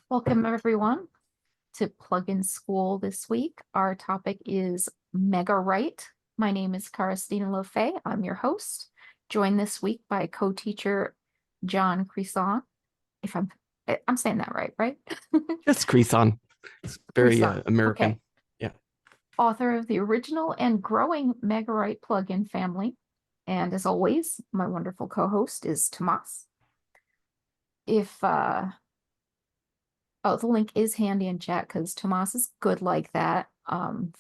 Welcome everyone to Plugin School this week. Our topic is Megawrite. My name is Christina Lofay. I'm your host, joined this week by co-teacher John Creson. If I'm saying that right? Just Creson. It's very Creson. American. Okay. Yeah. Author of the original and growing Megawrite plugin family. And as always, my wonderful co-host is Tomas. If Oh, the link is handy in chat because Tomas is good like that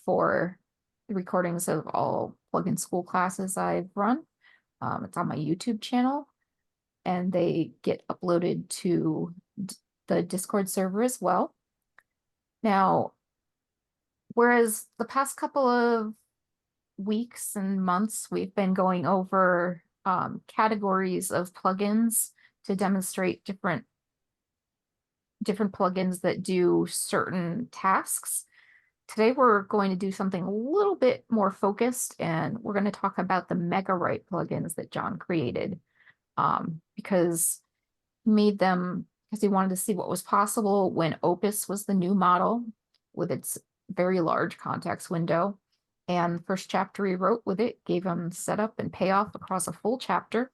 for the recordings of all plugin school classes I've run. It's on my YouTube channel and they get uploaded to the Discord server as well. Now, whereas the past couple of weeks and months, we've been going over categories of plugins to demonstrate different plugins that do certain tasks. Today we're going to do something a little bit more focused, and we're going to talk about the Megawrite plugins that John created because he made them because he wanted to see what was possible when Opus was the new model with its very large context window. And the first chapter he wrote with it gave him setup and payoff across a full chapter,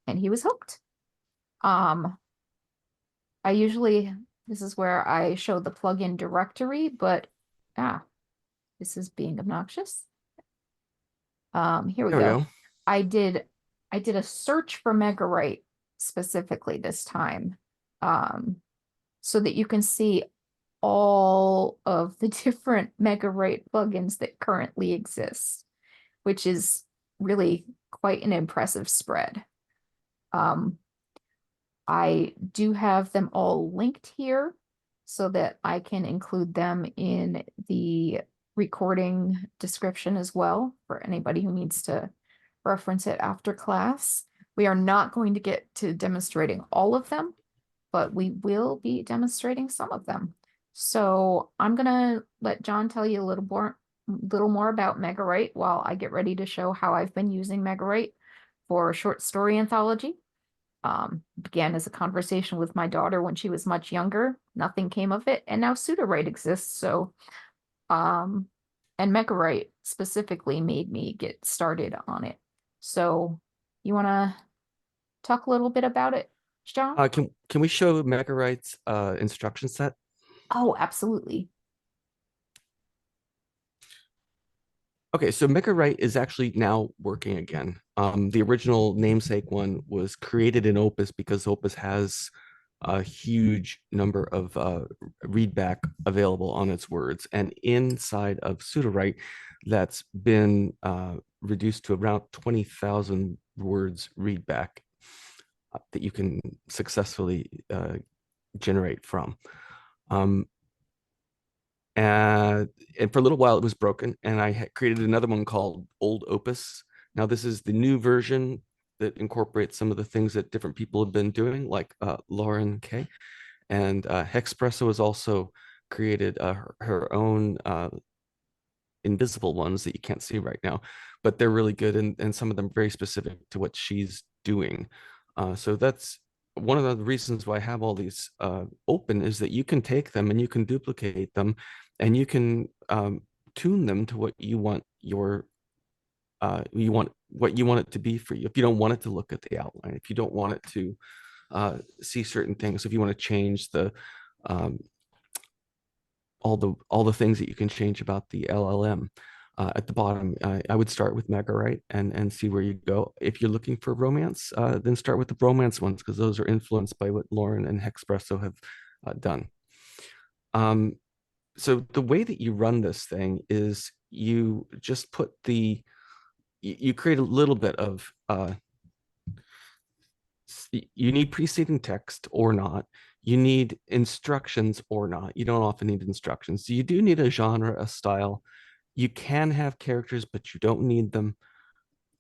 and he was hooked. This is where I show the plugin directory, but this is being obnoxious. Here we There we go. go. I did a search for Megawrite specifically this time, so that you can see all of the different Megawrite plugins that currently exist, which is really quite an impressive spread. I do have them all linked here so that I can include them in the recording description as well for anybody who needs to reference it after class. We are not going to get to demonstrating all of them, but we will be demonstrating some of them. So I'm gonna let John tell you a little more about Megawrite while I get ready to show how I've been using Megawrite for a short story anthology. Began as a conversation with my daughter when she was much younger. Nothing came of it, and now Sudowrite exists. So, and Megawrite specifically made me get started on it. So, you want to talk a little bit about it, John? Can we show Megawrite's instruction set? Oh, absolutely. Okay, so Megawrite is actually now working again. The original namesake one was created in Opus because Opus has a huge number of readback available on its words, and inside of Sudowrite, that's been reduced to around 20,000 words readback that you can successfully generate from. And for a little while it was broken, and I had created another one called Old Opus. Now this is the new version that incorporates some of the things that different people have been doing, like Lauren K. And Hexpresso has also created her own invisible ones that you can't see right now, but they're really good, and some of them very specific to what she's doing. So that's one of the reasons why I have all these open, is that you can take them and you can duplicate them, and you can tune them to what you want what you want it to be for you. If you don't want it to look at the outline, if you don't want it to see certain things, if you want to change the all the things that you can change about the LLM. At the bottom, I would start with Megawrite and see where you go. If you're looking for romance, then start with the romance ones, because those are influenced by what Lauren and Hexpresso have done. So the way that you run this thing is you just put you create a little bit of, you need preceding text or not. You need instructions or not. You don't often need instructions. So you do need a genre, a style. You can have characters, but you don't need them.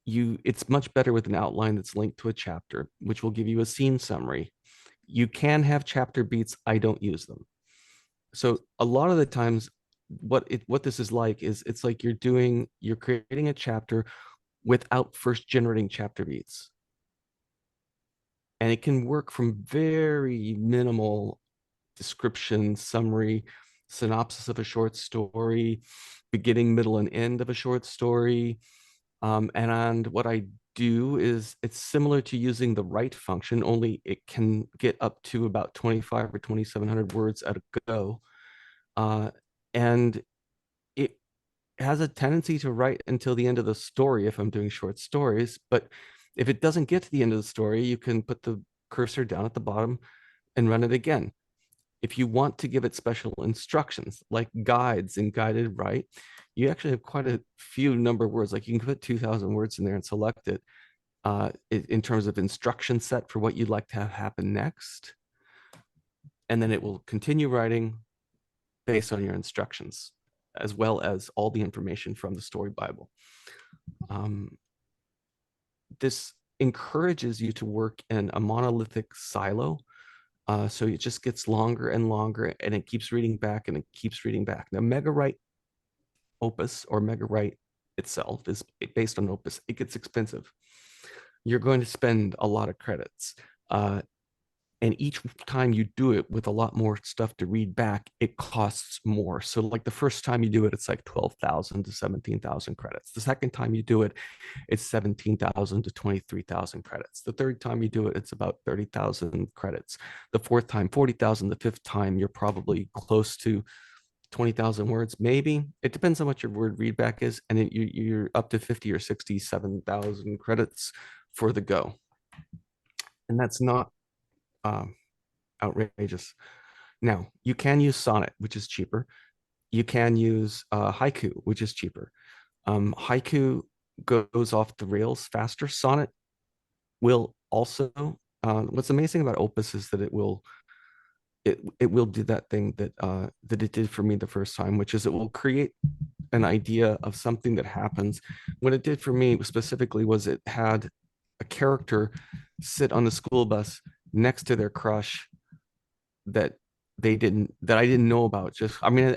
It's much better with an outline that's linked to a chapter, which will give you a scene summary. You can have chapter beats. I don't use them. So a lot of the times, what this is like is, it's like you're creating a chapter without first generating chapter beats. And it can work from very minimal description, summary, synopsis of a short story, beginning, middle, and end of a short story. And what I do is it's similar to using the write function, only it can get up to about 25 or 2,700 words at a go. And it has a tendency to write until the end of the story if I'm doing short stories. But if it doesn't get to the end of the story, you can put the cursor down at the bottom and run it again. If you want to give it special instructions like guides and guided write, you actually have quite a few number of words. Like you can put 2,000 words in there and select it in terms of instruction set for what you'd like to have happen next. And then it will continue writing based on your instructions, as well as all the information from the story Bible. This encourages you to work in a monolithic silo. So it just gets longer and longer, and it keeps reading back and it keeps reading back. Now, Megawrite Opus or Megawrite itself is based on Opus. It gets expensive. You're going to spend a lot of credits. And each time you do it with a lot more stuff to read back, it costs more. So like the first time you do it, it's like 12,000 to 17,000 credits. The second time you do it, it's 17,000 to 23,000 credits. The third time you do it, it's about 30,000 credits. The fourth time, 40,000. The fifth time, you're probably close to 20,000 words, maybe. It depends on what your word readback is. And you're up to 50 or 67,000 credits for the go. And that's not outrageous. Now, you can use Sonnet, which is cheaper. You can use Haiku, which is cheaper. Haiku goes off the rails faster. Sonnet will also. What's amazing about Opus is that it will do that thing that that it did for me the first time, which is it will create an idea of something that happens. What it did for me specifically was it had a character sit on the school bus next to their crush that I didn't know about. Just, I mean,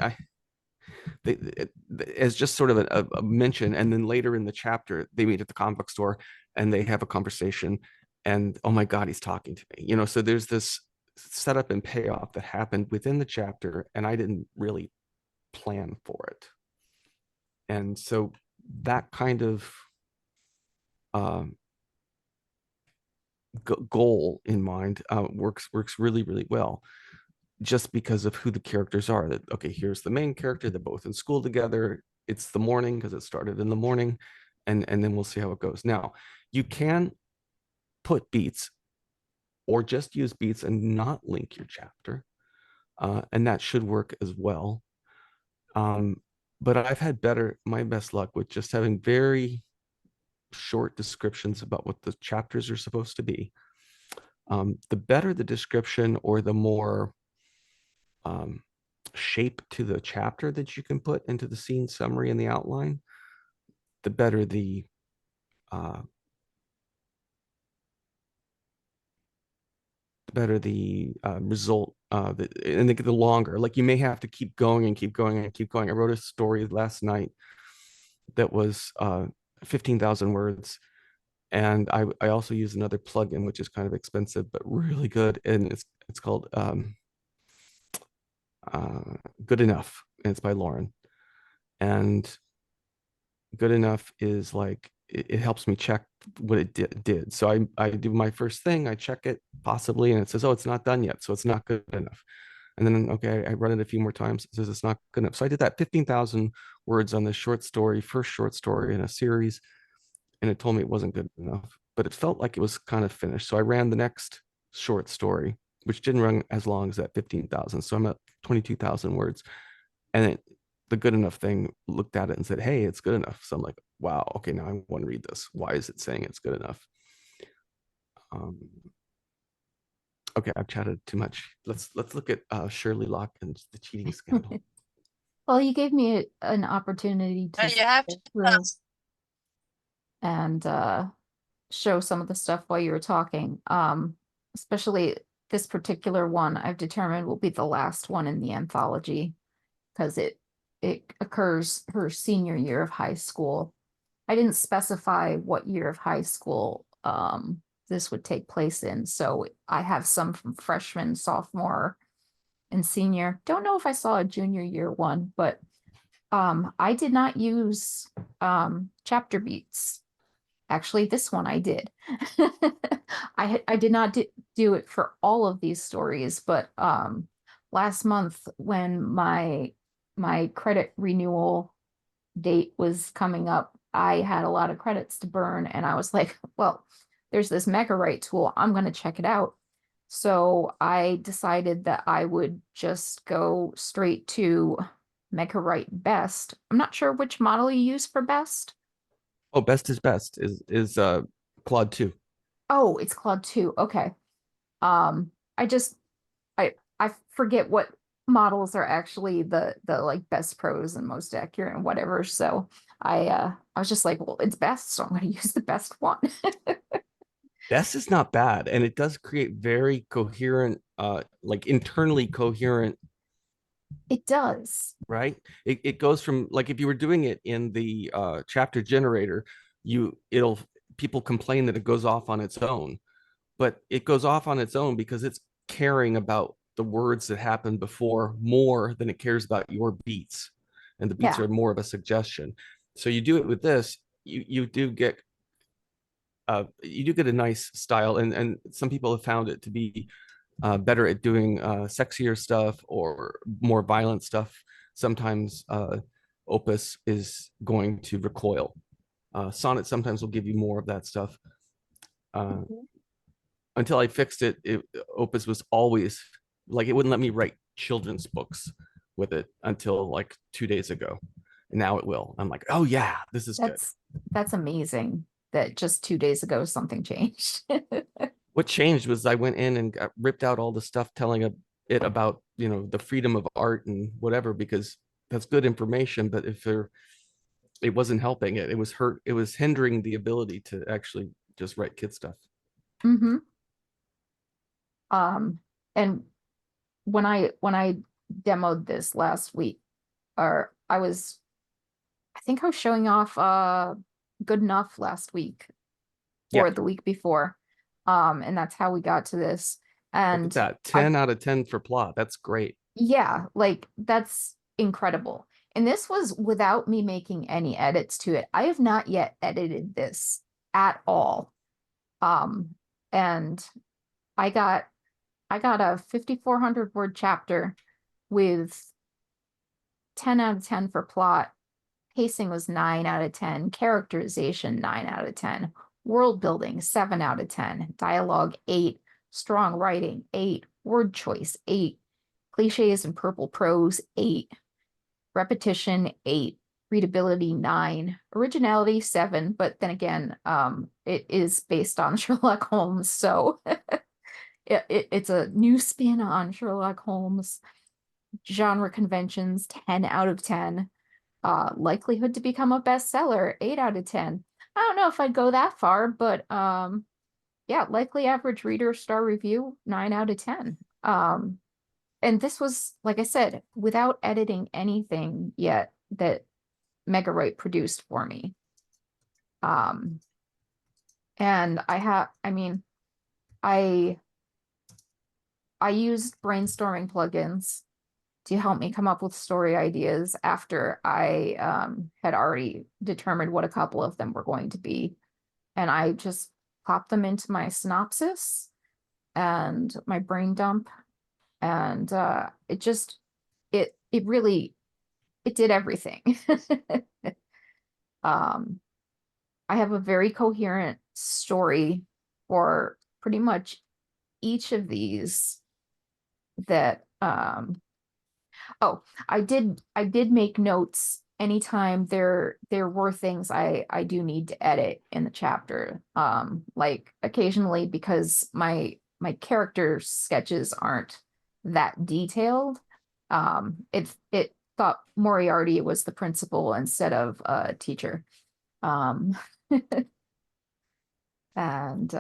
as just sort of a mention, and then later in the chapter they meet at the comic book store and they have a conversation, and oh my god, he's talking to me, so there's this setup and payoff that happened within the chapter, and I didn't really plan for it. And so that kind of goal in mind works really, really well, just because of who the characters are. That, okay, here's the main character, they're both in school together, it's the morning because it started in the morning, and then we'll see how it goes. Now, you can put beats or just use beats and not link your chapter, and that should work as well. But I've had my best luck with just having very short descriptions about what the chapters are supposed to be. The better the description, or the more shape to the chapter that you can put into the scene summary and the outline, the better the result, and the longer. Like, you may have to keep going and keep going and keep going. I wrote a story last night that was 15,000 words, and I also use another plugin which is kind of expensive but really good, and it's called Good Enough, and it's by Lauren. And Good Enough is like, it helps me check what it did. So I do my first thing, I check it possibly, and it says, oh, it's not done yet, so it's not good enough. And then, okay, I run it a few more times, it says it's not good enough. So I did that 15,000 words on this first short story in a series, and it told me it wasn't good enough, but it felt like it was kind of finished. So I ran the next short story, which didn't run as long as that 15,000. So I'm at 22,000 words. And the Good Enough thing looked at it and said, hey, it's good enough. So I'm like, wow, okay, now I want to read this. Why is it saying it's good enough? Okay, I've chatted too much. Let's look at Shirley Locke and the cheating scandal. Well, you gave me an opportunity to You have to and show some of the stuff while you were talking. Especially this particular one I've determined will be the last one in the anthology, because it occurs her senior year of high school. I didn't specify what year of high school this would take place in, so I have some from freshman, sophomore, in senior. Don't know if I saw a junior year one, but I did not use chapter beats. Actually, this one I did. I did not do it for all of these stories, but last month when my credit renewal date was coming up, I had a lot of credits to burn, and I was like, well, there's this Megawrite tool. I'm going to check it out. So I decided that I would just go straight to Megawrite Best. I'm not sure which model you use for Best. Oh, best is best is Claude 2. Oh, it's Claude 2. Okay. I just I forget what models are actually the like best pros and most accurate and whatever. So I was just like, well, it's best, so I'm going to use the best one. Best is not bad, and it does create very coherent, like internally coherent, It does. right? It goes from, like, if you were doing it in the chapter generator, it'll people complain that it goes off on its own, but it goes off on its own because it's caring about the words that happened before more than it cares about your beats, and the beats Yeah. are more of a suggestion. So you do it with this, you do get a nice style, and some people have found it to be better at doing sexier stuff or more violent stuff. Sometimes Opus is going to recoil. Sonnet sometimes will give you more of that stuff. Uh, Mhm. until I fixed it, Opus was always like, it wouldn't let me write children's books with it until like 2 days ago. And now it will. I'm like, oh yeah, this is good. That's amazing that just 2 days ago something changed. What changed was I went in and ripped out all the stuff telling it about, the freedom of art and whatever, because that's good information. But if it wasn't helping it was hindering the ability to actually just write kid stuff. hmm and when I demoed this last week, or I think I was showing off Good Enough last week Yeah, or the week before. And that's how we got to this. look at And that, I 10 out of 10 for plot. That's great. yeah, like that's incredible. And this was without me making any edits to it. I have not yet edited this at all. Um, and I got I got a 5,400 word chapter with 10 out of 10 for plot. Pacing was 9 out of 10. Characterization, 9 out of 10. World building, 7 out of 10. Dialogue, 8. Strong writing, 8. Word choice, 8. Cliches and purple prose, 8. Repetition, 8. Readability, 9. Originality, 7. But then again, it is based on Sherlock Holmes, so it's a new spin on Sherlock Holmes. Genre conventions, 10 out of 10. Likelihood to become a bestseller, 8 out of 10. I don't know if I'd go that far, but yeah, likely average reader star review, 9 out of 10. And this was, like I said, without editing anything yet that Megawrite produced for me. Um, and I mean, I I used brainstorming plugins to help me come up with story ideas after I had already determined what a couple of them were going to be. And I just popped them into my synopsis and my brain dump. And it really it did everything. um, I have a very coherent story for pretty much each of these that oh, I did make notes anytime there were things I do need to edit in the chapter. Like occasionally because my character sketches aren't that detailed. It thought Moriarty was the principal instead of a teacher. Um and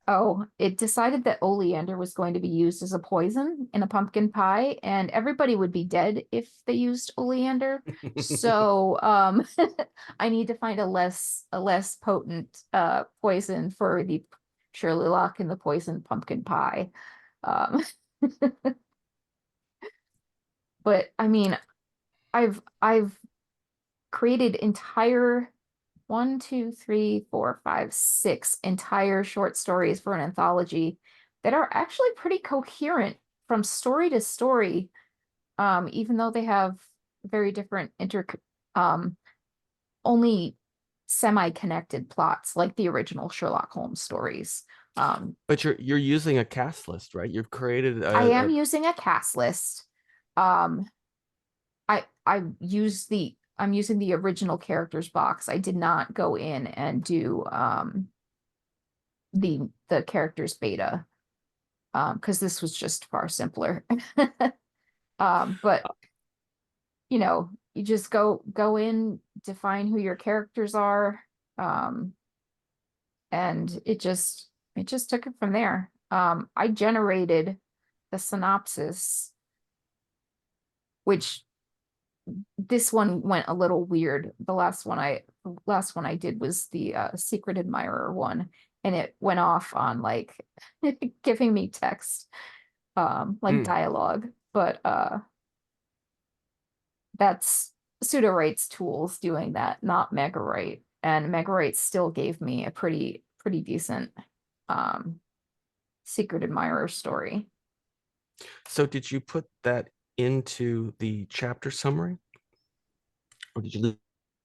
Oh, it decided that oleander was going to be used as a poison in a pumpkin pie, and everybody would be dead if they used oleander. So, I need to find a less potent poison for the Shirley Lock and the poison pumpkin pie. Um, but I mean, I've created entire 6 entire short stories for an anthology that are actually pretty coherent from story to story, even though they have very different um only semi-connected plots like the original Sherlock Holmes stories. But you're using a cast list, right? You've created I am a using a cast list. Um, I'm using the original characters box. I did not go in and do the characters beta because this was just far simpler. But you know, you just go in, define who your characters are, um, and it just took it from there. I generated the synopsis, which this one went a little weird. The last one I did was the secret admirer one, and it went off on like giving me text, like mm. dialogue. But that's Sudowrite's tools doing that, not Megawrite. And Megawrite still gave me a pretty decent um secret admirer story. So did you put that into the chapter summary, or did you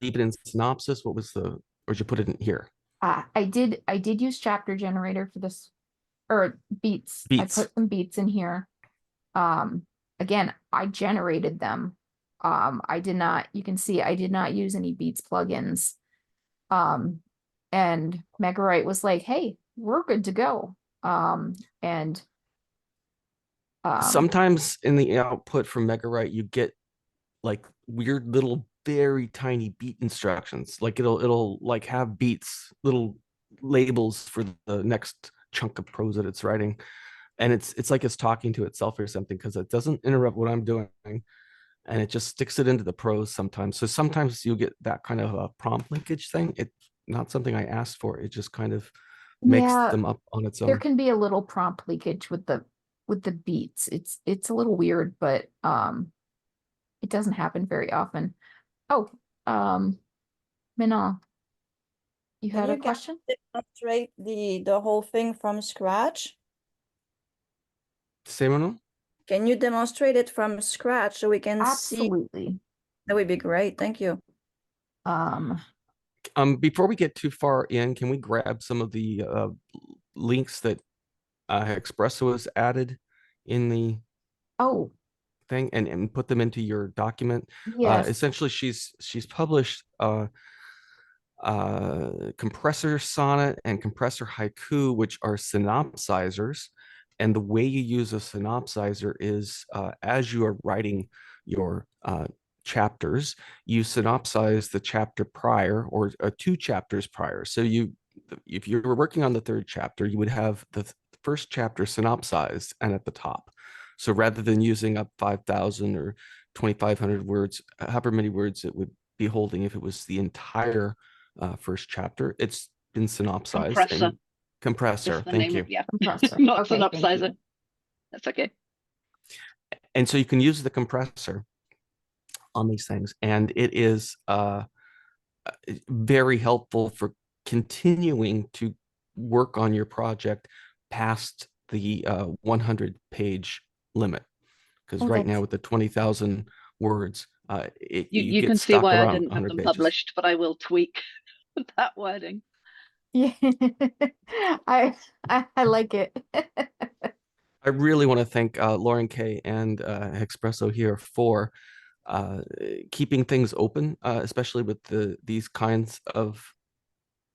leave it in synopsis? What was the, or did you put it in here? I did use chapter generator for this, or beats. I Beats. put some beats in here. Um, Again, I generated them. I did not, you can see I did not use any beats plugins. Um, and Megawrite was like, hey, we're good to go. And um, Sometimes in the output from Megawrite, you get like weird little very tiny beat instructions. Like it'll like have beats, little labels for the next chunk of prose that it's writing. And it's like it's talking to itself or something because it doesn't interrupt what I'm doing and it just sticks it into the prose sometimes. So sometimes you'll get that kind of a prompt linkage thing. It's not something I asked for. It just kind of makes yeah, them up on its there own. can be a little prompt leakage with the beats. It's a little weird, but it doesn't happen very often. Oh, Minal, you Can had a you guys question? demonstrate the whole thing from scratch? Seminole? Can you demonstrate it from scratch so we can see? Absolutely. That would be great. Thank you. Um, Before we get too far in, can we grab some of the links that Espresso has added in the oh, thing and put them into your document? yes. Essentially, she's published compressor sonnet and compressor haiku, which are synopsizers. And the way you use a synopsizer is as you are writing your chapters, you synopsize the chapter prior or 2 chapters prior. So if you were working on the 3rd chapter, you would have the first chapter synopsized and at the top. So rather than using up 5,000 or 2,500 words, however many words it would be holding if it was the entire first chapter, it's been synopsized Compressor and compressor. is the Thank name you. of, yeah, Compressor. not Okay, thank synopsizer. you. That's okay. And so you can use the compressor on these things, and it is very helpful for continuing to work on your project past the 100-page limit. Because Oh, right that's now with the 20,000 words, you You get can see stuck why I around didn't have 100 them pages. published, but I will tweak that wording. yeah. I like it. I really want to thank Lauren Kay and Espresso here for keeping things open, especially with these kinds of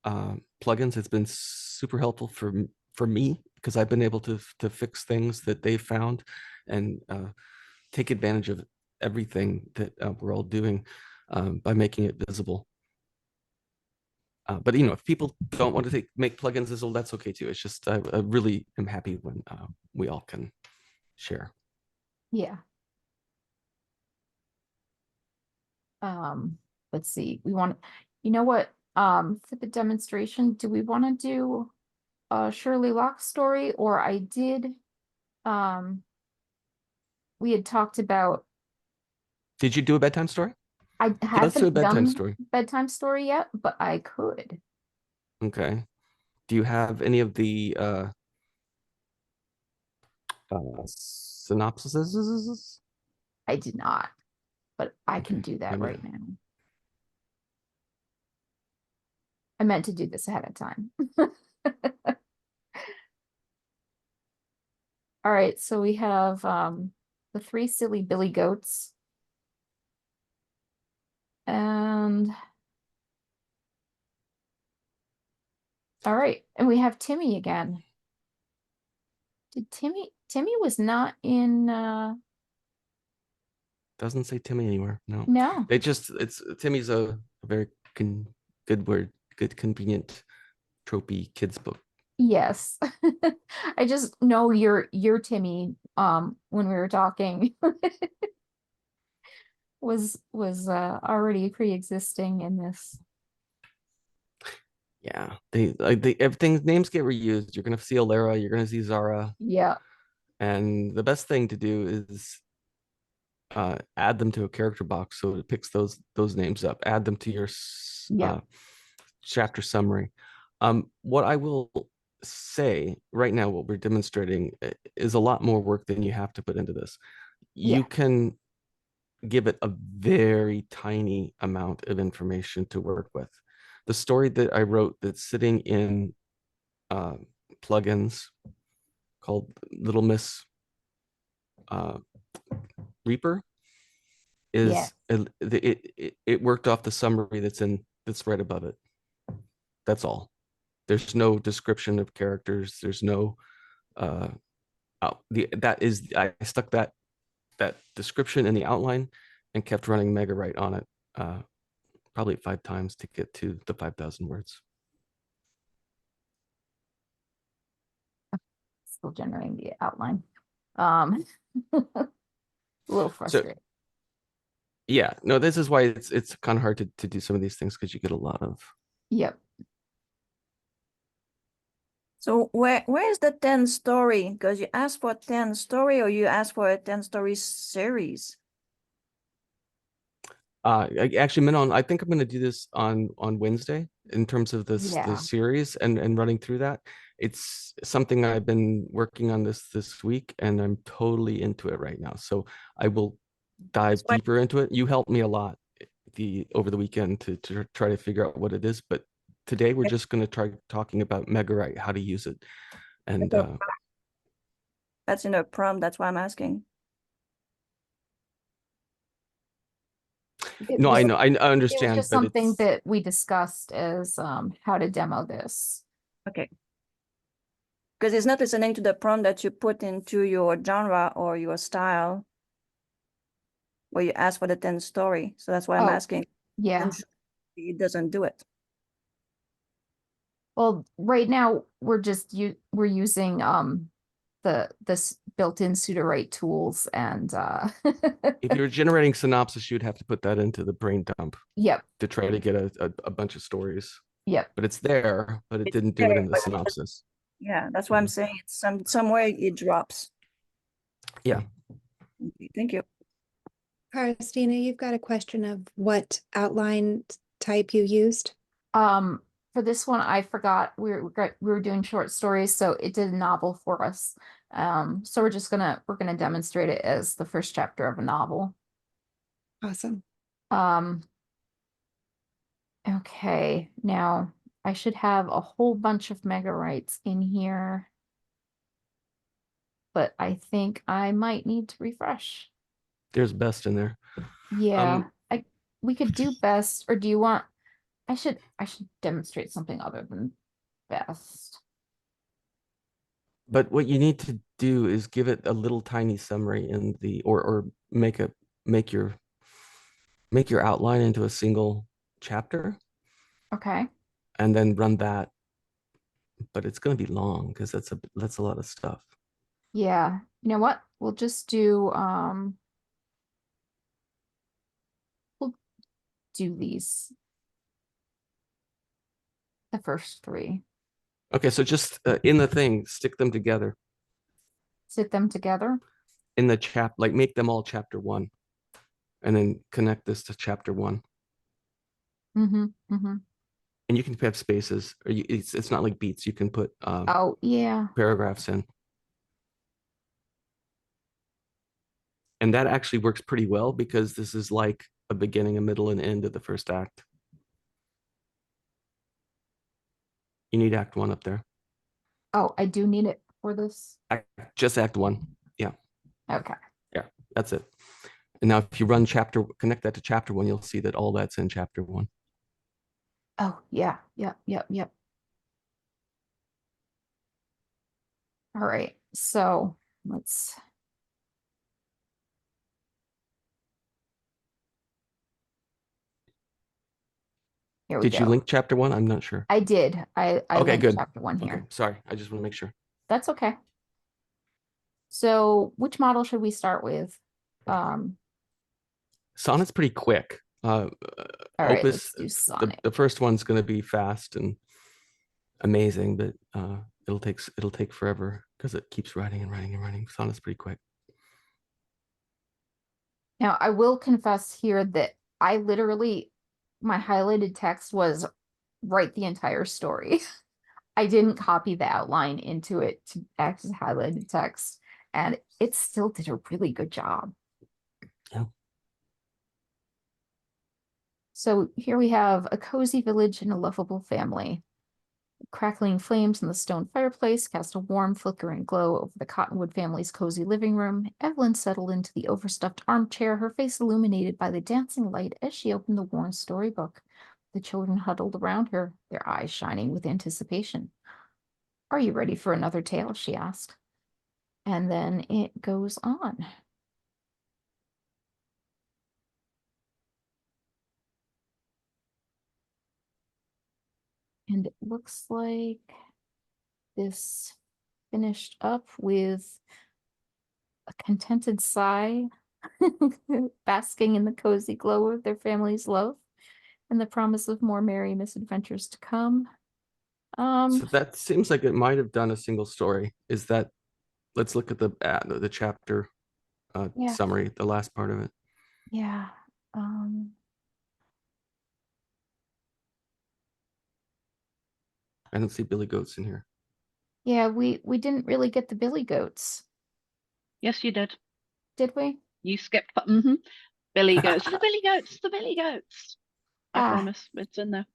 plugins. It's been super helpful for me because I've been able to fix things that they found and take advantage of everything that we're all doing by making it visible. But if people don't want to make plugins visible, that's okay too. It's just I really am happy when we all can share. Yeah. Let's see. You know what? For the demonstration, do we want to do a Shirley Locke story? Or I did we had talked about, Did you do a bedtime story? I Let's do a haven't bedtime done story. bedtime story yet, but I could. Okay. Do you have any of the synopsises? I did not, but I can Okay, do that maybe. right now. I meant to do this ahead of time. All right, so we have the 3 silly billy goats. And all right, and we have Timmy again. Did Timmy was not in Doesn't say Timmy anywhere. No. no. It's Timmy's a very good word, good convenient tropey kids book. Yes. I just know your Timmy when we were talking was already pre-existing in this. Yeah, everything names get reused. You're gonna see Alara, you're gonna see Zara, Yeah. and the best thing to do is add them to a character box so it picks those names up. Add them to your Yeah. chapter summary. What I will say right now, what we're demonstrating is a lot more work than you have to put into this. You Yeah. can give it a very tiny amount of information to work with. The story that I wrote that's sitting in plugins called Little Miss Reaper Yeah. is it worked off the summary that's right above it. That's all. There's no description of characters. There's no I stuck that description in the outline and kept running Megawrite on it probably 5 times to get to the 5,000 words. Still generating the outline. A little frustrating. Yeah, no, this is why it's kind of hard to do some of these things because you get a lot of. Yep. So where is the 10 story? Because you asked for 10 story or you asked for a 10 story series? Actually, Manon, I think I'm going to do this on Wednesday in terms of this Yeah. the series and running through that. It's something I've been working on this week, and I'm totally into it right now. So I will dive Why- deeper into it. You helped me a lot over the weekend to try to figure out what it is, but today we're just going to try talking about Megawrite, how to use it, and That's in the prompt, that's why I'm asking. It no, was, I know, I it was understand, just but something it's that we discussed as how to demo this. Okay. Because it's not listening to the prompt that you put into your genre or your style where you ask for the 10 story. So that's why I'm Oh, asking. yeah. I'm sure it doesn't do it. Well, right now we're using this built-in Sudowrite tools and if you're generating synopsis, you'd have to put that into the brain dump yep, to try to get a bunch of stories. yep. But it's there, but it It's didn't do it there, in the but synopsis. yeah, that's why I'm saying it's somewhere it drops. Yeah. Okay, thank you. Christina, you've got a question of what outline type you used? For this one, I forgot we were doing short stories, so it did a novel for us. So we're gonna demonstrate it as the first chapter of a novel. Awesome. Okay, now I should have a whole bunch of megawrites in here, but I think I might need to refresh. There's best in there. Yeah, we could do best, or do you want? I should demonstrate something other than best. But what you need to do is give it a little tiny summary in the or make your outline into a single chapter Okay. and then run that. But it's going to be long because that's a lot of stuff. Yeah. You know what? We'll just do we'll do these. The first 3. Okay, so just in the thing, stick them together. sit them together. in the like make them all chapter 1 and then connect this to chapter 1. Mm-hmm, mm-hmm. And you can have spaces, or it's not like beats. You can put Oh, yeah. paragraphs in. And that actually works pretty well because this is like a beginning, a middle, and end of the first act. You need act 1 up there. Oh, I do need it for this. Just act 1. Yeah. Okay. Yeah, that's it. And now if you run connect that to chapter 1, you'll see that all that's in chapter 1. Oh, yeah. Yep, yep, yep. All right. So let's. Here we Did you go. link chapter 1? I'm not sure. I did. I Okay, linked good. chapter 1 here. Okay, sorry. I just want to make sure. That's okay. So which model should we start with? Sonnet's pretty quick. All right, Opus, let's do Sonnet. the first one's going to be fast and amazing, but it'll take forever because it keeps writing and writing and writing. Sonnet's pretty quick. Now, I will confess here that I literally, my highlighted text was write the entire story. I didn't copy the outline into it to act as highlighted text, and it still did a really good job. Yeah. So here we have a cozy village and a lovable family. Crackling flames in the stone fireplace cast a warm, flickering glow over the Cottonwood family's cozy living room. Evelyn settled into the overstuffed armchair, her face illuminated by the dancing light as she opened the worn storybook. The children huddled around her, their eyes shining with anticipation. "Are you ready for another tale?" she asked. And then it goes on. And it looks like this finished up with a contented sigh, basking in the cozy glow of their family's love and the promise of more merry misadventures to come. So that seems like it might have done a single story. Is that? Let's look at the chapter Yeah. summary, the last part of it. Yeah. I don't see Billy Goats in here. Yeah, we didn't really get the Billy Goats, Yes, you did. did we? You skipped. Billy Goats. The Billy Goats. The Billy Goats. I promise, it's in there.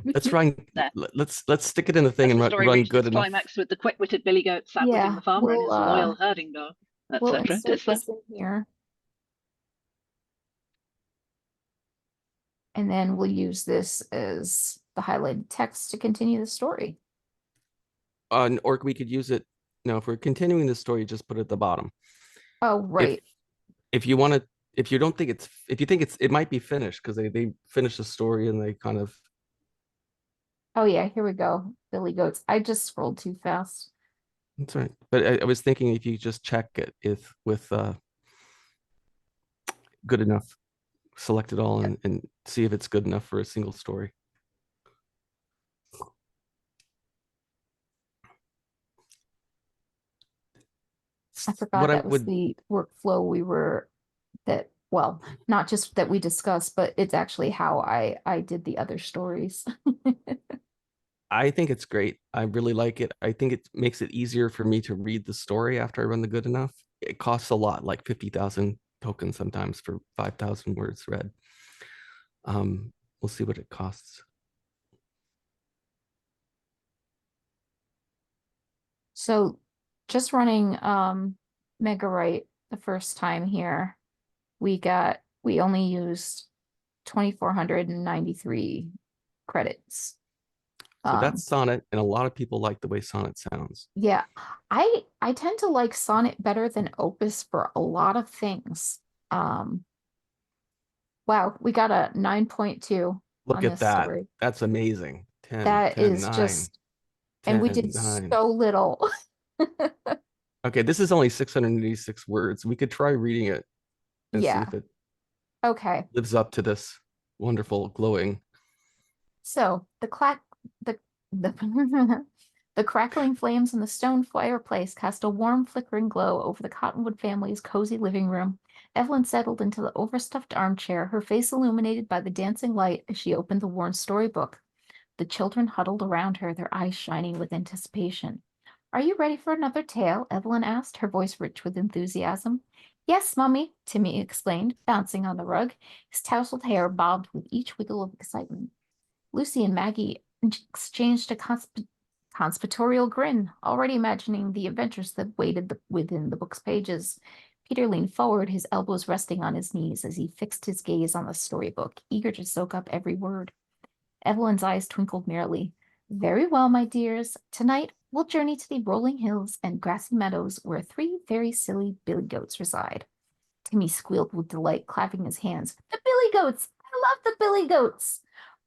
Let's run. There. Let's stick it in the thing As and the story run reaches good its enough. climax with the quick-witted Billy Goat outwitting Yeah, the farmer and his we'll, loyal herding dog, We'll etc. insert It's there. this in here. And then we'll use this as the highlighted text to continue the story. Or we could use it. No, if we're continuing the story, just put it at the bottom. Oh, right. If you want to, if you don't think it's, if you think it might be finished because they finished the story and they kind of. Oh yeah, here we go. Billy Goats. I just scrolled too fast. That's right. But I was thinking if you just check it with good enough, select it all and see if it's good enough for a single story. I forgot What I that was would, the workflow well, not just that we discussed, but it's actually how I did the other stories. I think it's great. I really like it. I think it makes it easier for me to read the story after I run the good enough. It costs a lot, like 50,000 tokens sometimes for 5,000 words read. We'll see what it costs. So just running Megawrite the first time here, we only used 2,493 credits. So that's Sonnet, and a lot of people like the way Sonnet sounds. Yeah, I tend to like Sonnet better than Opus for a lot of things. Wow, we got a 9.2 Look on at this that. story. That's amazing. 10, That 10, is 9, just, 10, and we did 9. so little. Okay, this is only 686 words. We could try reading it and see Yeah. if it Okay. lives up to this wonderful glowing. So the The crackling flames in the stone fireplace cast a warm, flickering glow over the Cottonwood family's cozy living room. Evelyn settled into the overstuffed armchair, her face illuminated by the dancing light as she opened the worn storybook. The children huddled around her, their eyes shining with anticipation. Are you ready for another tale? Evelyn asked, her voice rich with enthusiasm. Yes, Mummy, Timmy explained, bouncing on the rug. His tousled hair bobbed with each wiggle of excitement. Lucy and Maggie exchanged a conspiratorial grin, already imagining the adventures that waited within the book's pages. Peter leaned forward, his elbows resting on his knees as he fixed his gaze on the storybook, eager to soak up every word. Evelyn's eyes twinkled merrily. Very well, my dears. Tonight, we'll journey to the rolling hills and grassy meadows where 3 very silly billy goats reside. Timmy squealed with delight, clapping his hands. The billy goats! I love the billy goats!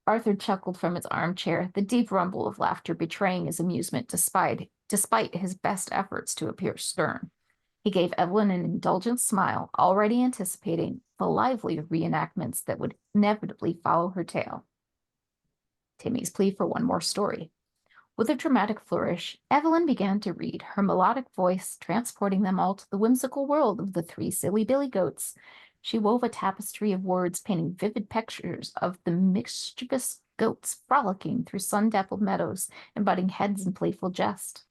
Arthur chuckled from his armchair, the deep rumble of laughter betraying his amusement despite his best efforts to appear stern. He gave Evelyn an indulgent smile, already anticipating the lively reenactments that would inevitably follow her tale. Timmy's plea for one more story. With a dramatic flourish, Evelyn began to read, her melodic voice transporting them all to the whimsical world of the 3 silly billy goats. She wove a tapestry of words painting vivid pictures of the mischievous goats frolicking through sun-dappled meadows and butting heads in playful jest.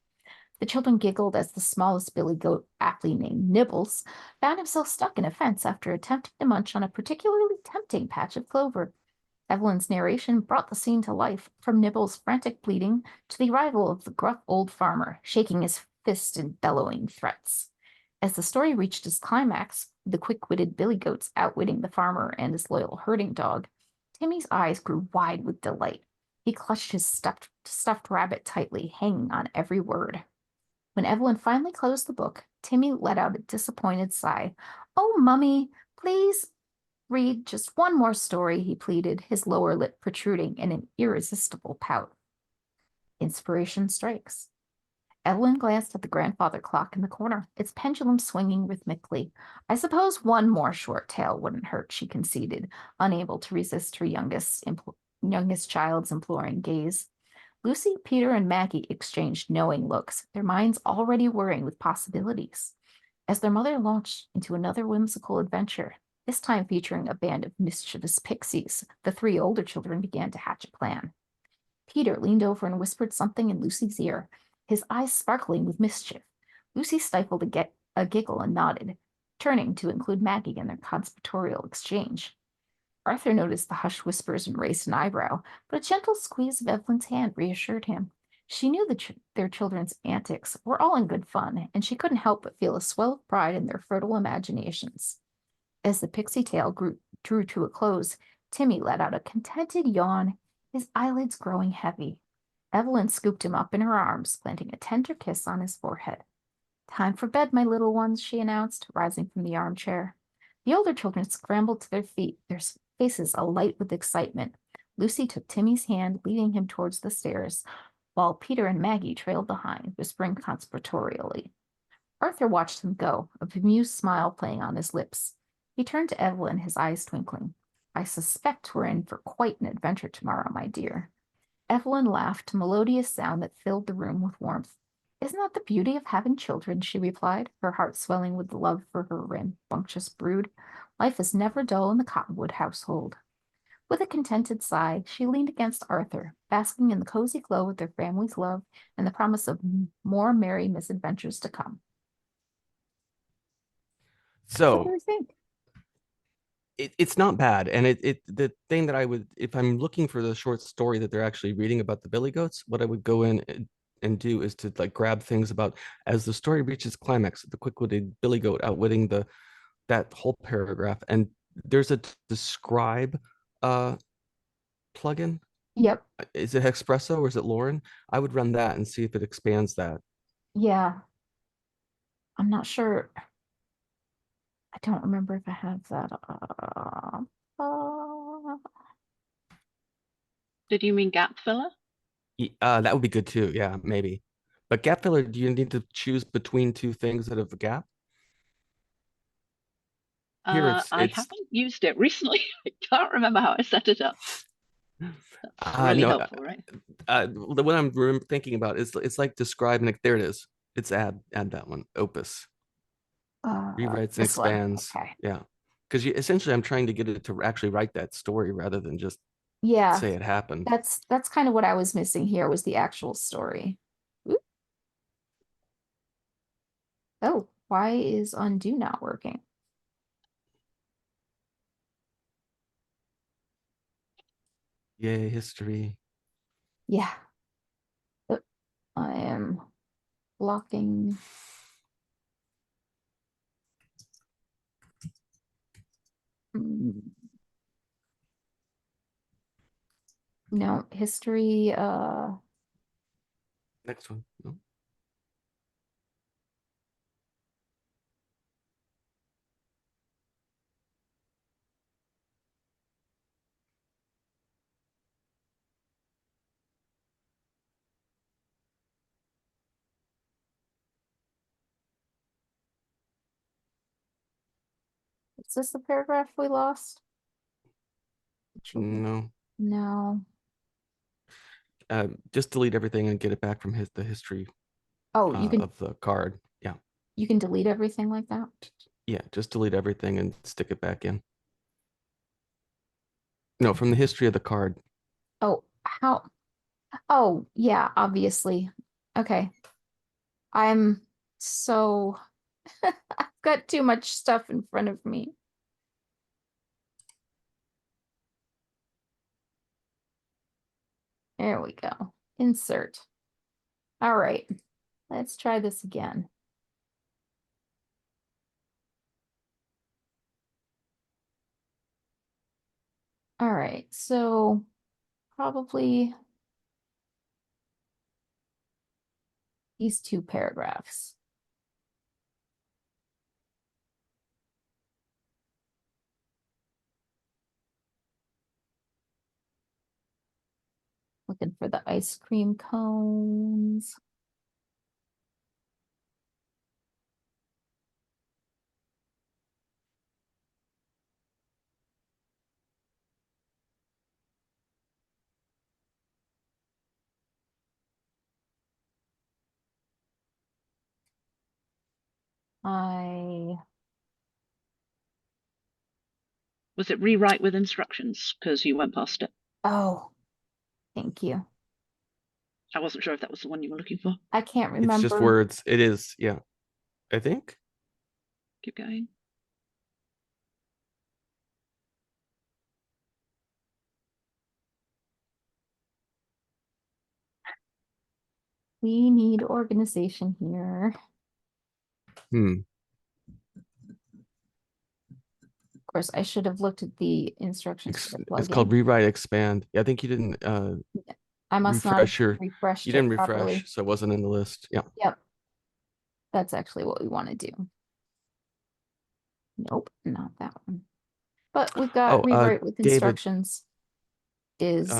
The children giggled as the smallest billy goat, aptly named Nibbles, found himself stuck in a fence after attempting to munch on a particularly tempting patch of clover. Evelyn's narration brought the scene to life, from Nibbles' frantic bleating to the arrival of the gruff old farmer, shaking his fist and bellowing threats. As the story reached its climax, the quick-witted billy goats outwitting the farmer and his loyal herding dog, Timmy's eyes grew wide with delight. He clutched his stuffed rabbit tightly, hanging on every word. When Evelyn finally closed the book, Timmy let out a disappointed sigh. Oh, Mummy, please read just one more story, he pleaded, his lower lip protruding in an irresistible pout. Inspiration strikes. Evelyn glanced at the grandfather clock in the corner, its pendulum swinging rhythmically. I suppose one more short tale wouldn't hurt, she conceded, unable to resist her youngest child's imploring gaze. Lucy, Peter, and Maggie exchanged knowing looks, their minds already whirring with possibilities. As their mother launched into another whimsical adventure, this time featuring a band of mischievous pixies, the 3 older children began to hatch a plan. Peter leaned over and whispered something in Lucy's ear, his eyes sparkling with mischief. Lucy stifled a giggle and nodded, turning to include Maggie in their conspiratorial exchange. Arthur noticed the hushed whispers and raised an eyebrow, but a gentle squeeze of Evelyn's hand reassured him. She knew their children's antics were all in good fun, and she couldn't help but feel a swell of pride in their fertile imaginations. As the pixie tale drew to a close, Timmy let out a contented yawn, his eyelids growing heavy. Evelyn scooped him up in her arms, planting a tender kiss on his forehead. Time for bed, my little ones, she announced, rising from the armchair. The older children scrambled to their feet, their faces alight with excitement. Lucy took Timmy's hand, leading him towards the stairs, while Peter and Maggie trailed behind, whispering conspiratorially. Arthur watched them go, a bemused smile playing on his lips. He turned to Evelyn, his eyes twinkling. I suspect we're in for quite an adventure tomorrow, my dear. Evelyn laughed, a melodious sound that filled the room with warmth. Isn't that the beauty of having children? She replied, her heart swelling with love for her rambunctious brood. Life is never dull in the Cottonwood household. With a contented sigh, she leaned against Arthur, basking in the cozy glow of their family's love and the promise of more merry misadventures to come. So what do you think? It's not bad, and the thing that I would, if I'm looking for the short story that they're actually reading about the billy goats, what I would go in and do is to like grab things about as the story reaches climax, the quick-witted billy goat outwitting that whole paragraph, and there's a describe plugin. Yep. Is it Espresso or is it Lauren? I would run that and see if it expands that. Yeah. I'm not sure. I don't remember if I have that. Did you mean gap filler? That would be good too. Yeah, maybe. But gap filler, do you need to choose between 2 things that have a gap? Here I haven't used it recently. I can't remember how I set it up. That's really no, helpful, right? the one I'm thinking about is it's like describe, like there it is. It's add that one, Opus. Rewrites and this one, expands. okay. Yeah. Because essentially I'm trying to get it to actually write that story rather than just Yeah, say it happened. that's kind of what I was missing here was the actual story. Oop. Oh, why is undo not working? Yay, history. Yeah. Oh, I am blocking. Mm. No, history, Next one. No. is this the paragraph we lost? No. No. Just delete everything and get it back from the history Oh, you can of the card. Yeah. delete everything like that? Yeah, just delete everything and stick it back in. No, from the history of the card. Oh, how? Oh, yeah, obviously. Okay. I'm so I've got too much stuff in front of me. There we go. Insert. All right. Let's try this again. All right. So probably these two paragraphs. Looking for the ice cream cones. Was it rewrite with instructions? Because you went past it. Oh, thank you. I wasn't sure if that was the one you were looking for. I can't It's just remember. words. It is, yeah. I think. Keep going. We need organization here. Hmm. Of course, I should have looked at the instructions for the It's called plugin. rewrite expand. Yeah, I think you didn't I must not refresh have refreshed you it didn't properly. refresh, so it wasn't in the list. Yeah. Yep. That's actually what we want to do. Nope, not that one. But we've got Oh, rewrite with David, instructions is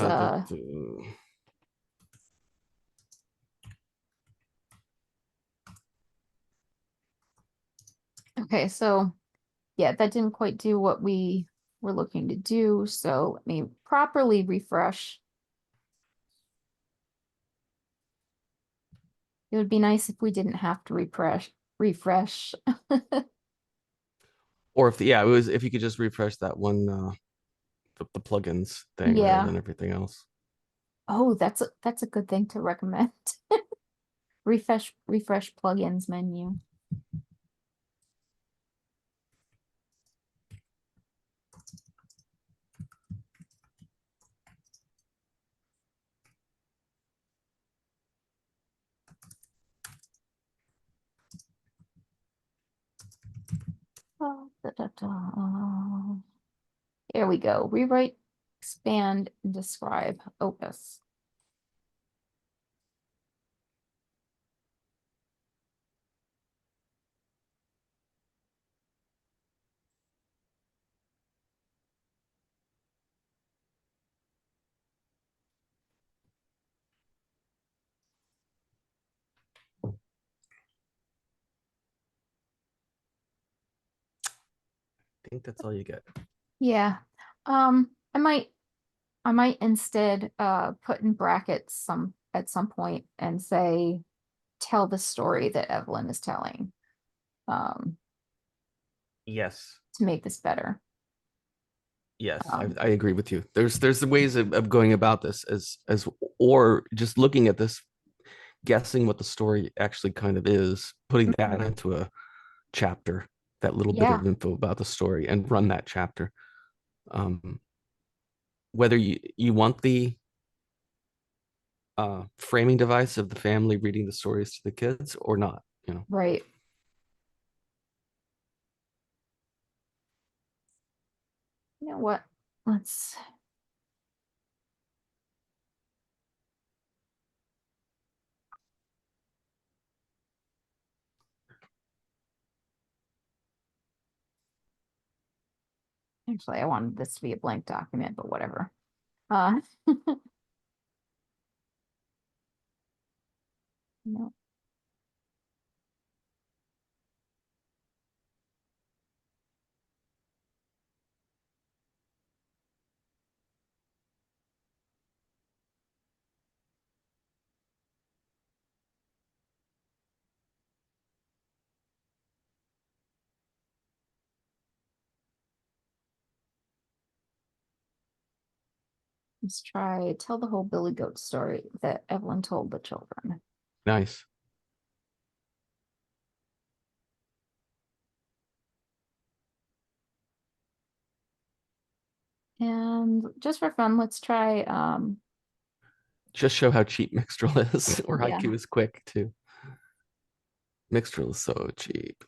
okay, so yeah, that didn't quite do what we were looking to do. So let me properly refresh. It would be nice if we didn't have to refresh. or if yeah, it was if you could just refresh that one the plugins thing rather Yeah. than everything else. Oh, that's a good thing to recommend. Refresh plugins menu. Oh, There we go. Rewrite, expand, and describe Opus. I think that's all you get. Yeah. I might I might instead put in brackets at some point and say, tell the story that Evelyn is telling. Yes. To make this better. Yes, Um, I agree with you. There's ways of going about this or just looking at this, guessing what the story actually kind of is, putting that into a chapter, that little bit Yeah. of info about the story, and run that chapter. Whether you want the framing device of the family reading the stories to the kids or not, you know. Right. You know what? Let's. Actually, I wanted this to be a blank document, but whatever. No. Let's try tell the whole Billy Goat story that Evelyn told the children. Nice. And just for fun, let's try Just show how cheap Mixtral is, or Yeah. Haiku is quick too. Mixtral is so cheap.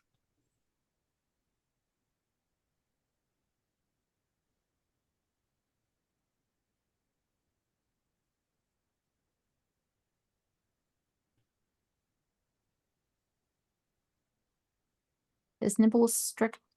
His nipples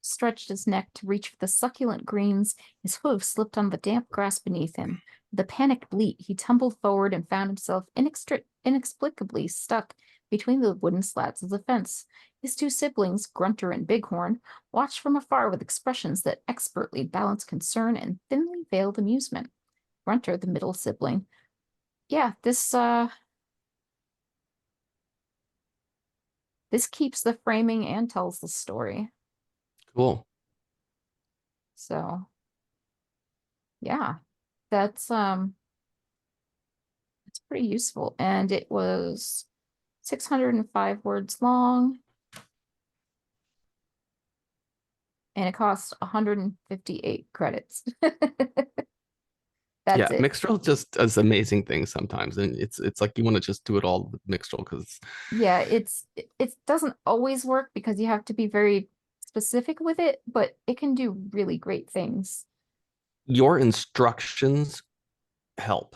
stretched his neck to reach for the succulent greens. His hooves slipped on the damp grass beneath him. With a panicked bleat, he tumbled forward and found himself inexplicably stuck between the wooden slats of the fence. His two siblings, Grunter and Bighorn, watched from afar with expressions that expertly balanced concern and thinly veiled amusement. Grunter, the middle sibling. Yeah, this keeps the framing and tells the story. Cool. So yeah, that's pretty useful. And it was 605 words long. And it cost 158 credits. That's Yeah, it. Mixtral just does amazing things sometimes, and it's like you want to just do it all with Mixtral because Yeah, it doesn't always work because you have to be very specific with it, but it can do really great things. your instructions help.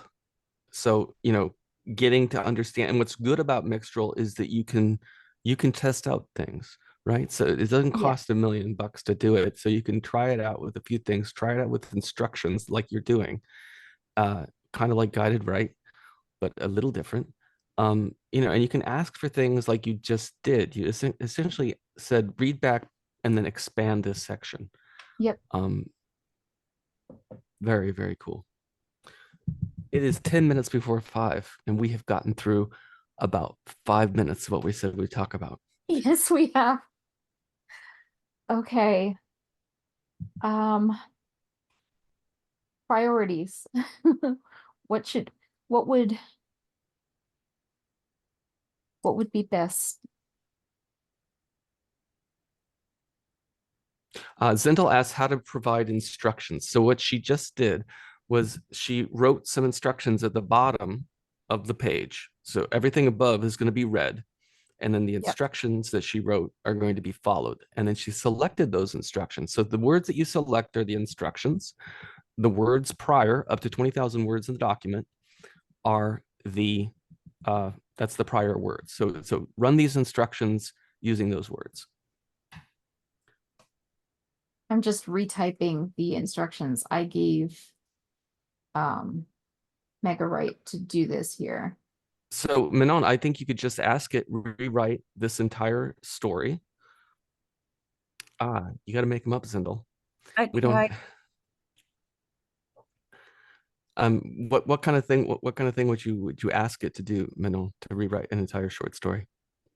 So, you know, getting to understand, and what's good about Mixtral is that you can test out things, right? So it doesn't Yeah. cost $1 million to do it. So you can try it out with a few things, try it out with instructions like you're doing, kind of like guided, right? But a little different. You know, and you can ask for things like you just did. You essentially said, read back and then expand this section. Yep. Very, very cool. It is 10 minutes before 5, and we have gotten through about 5 minutes of what we said we'd talk about. Yes, we have. Okay. Priorities. What would be best? Zendel asked how to provide instructions. So what she just did was she wrote some instructions at the bottom of the page. So everything above is going to be read. And then the instructions that she wrote are going to be followed. And then she selected those instructions. So the words that you select are the instructions. The words prior, up to 20,000 words in the document, are that's the prior words. So run these instructions using those words. I'm just retyping the instructions I gave Megawrite to do this here. So Manon, I think you could just ask it, rewrite this entire story. You got to make them up, Zindel. I We don't. tried. What kind of thing what kind of thing would you ask it to do, Manon, to rewrite an entire short story?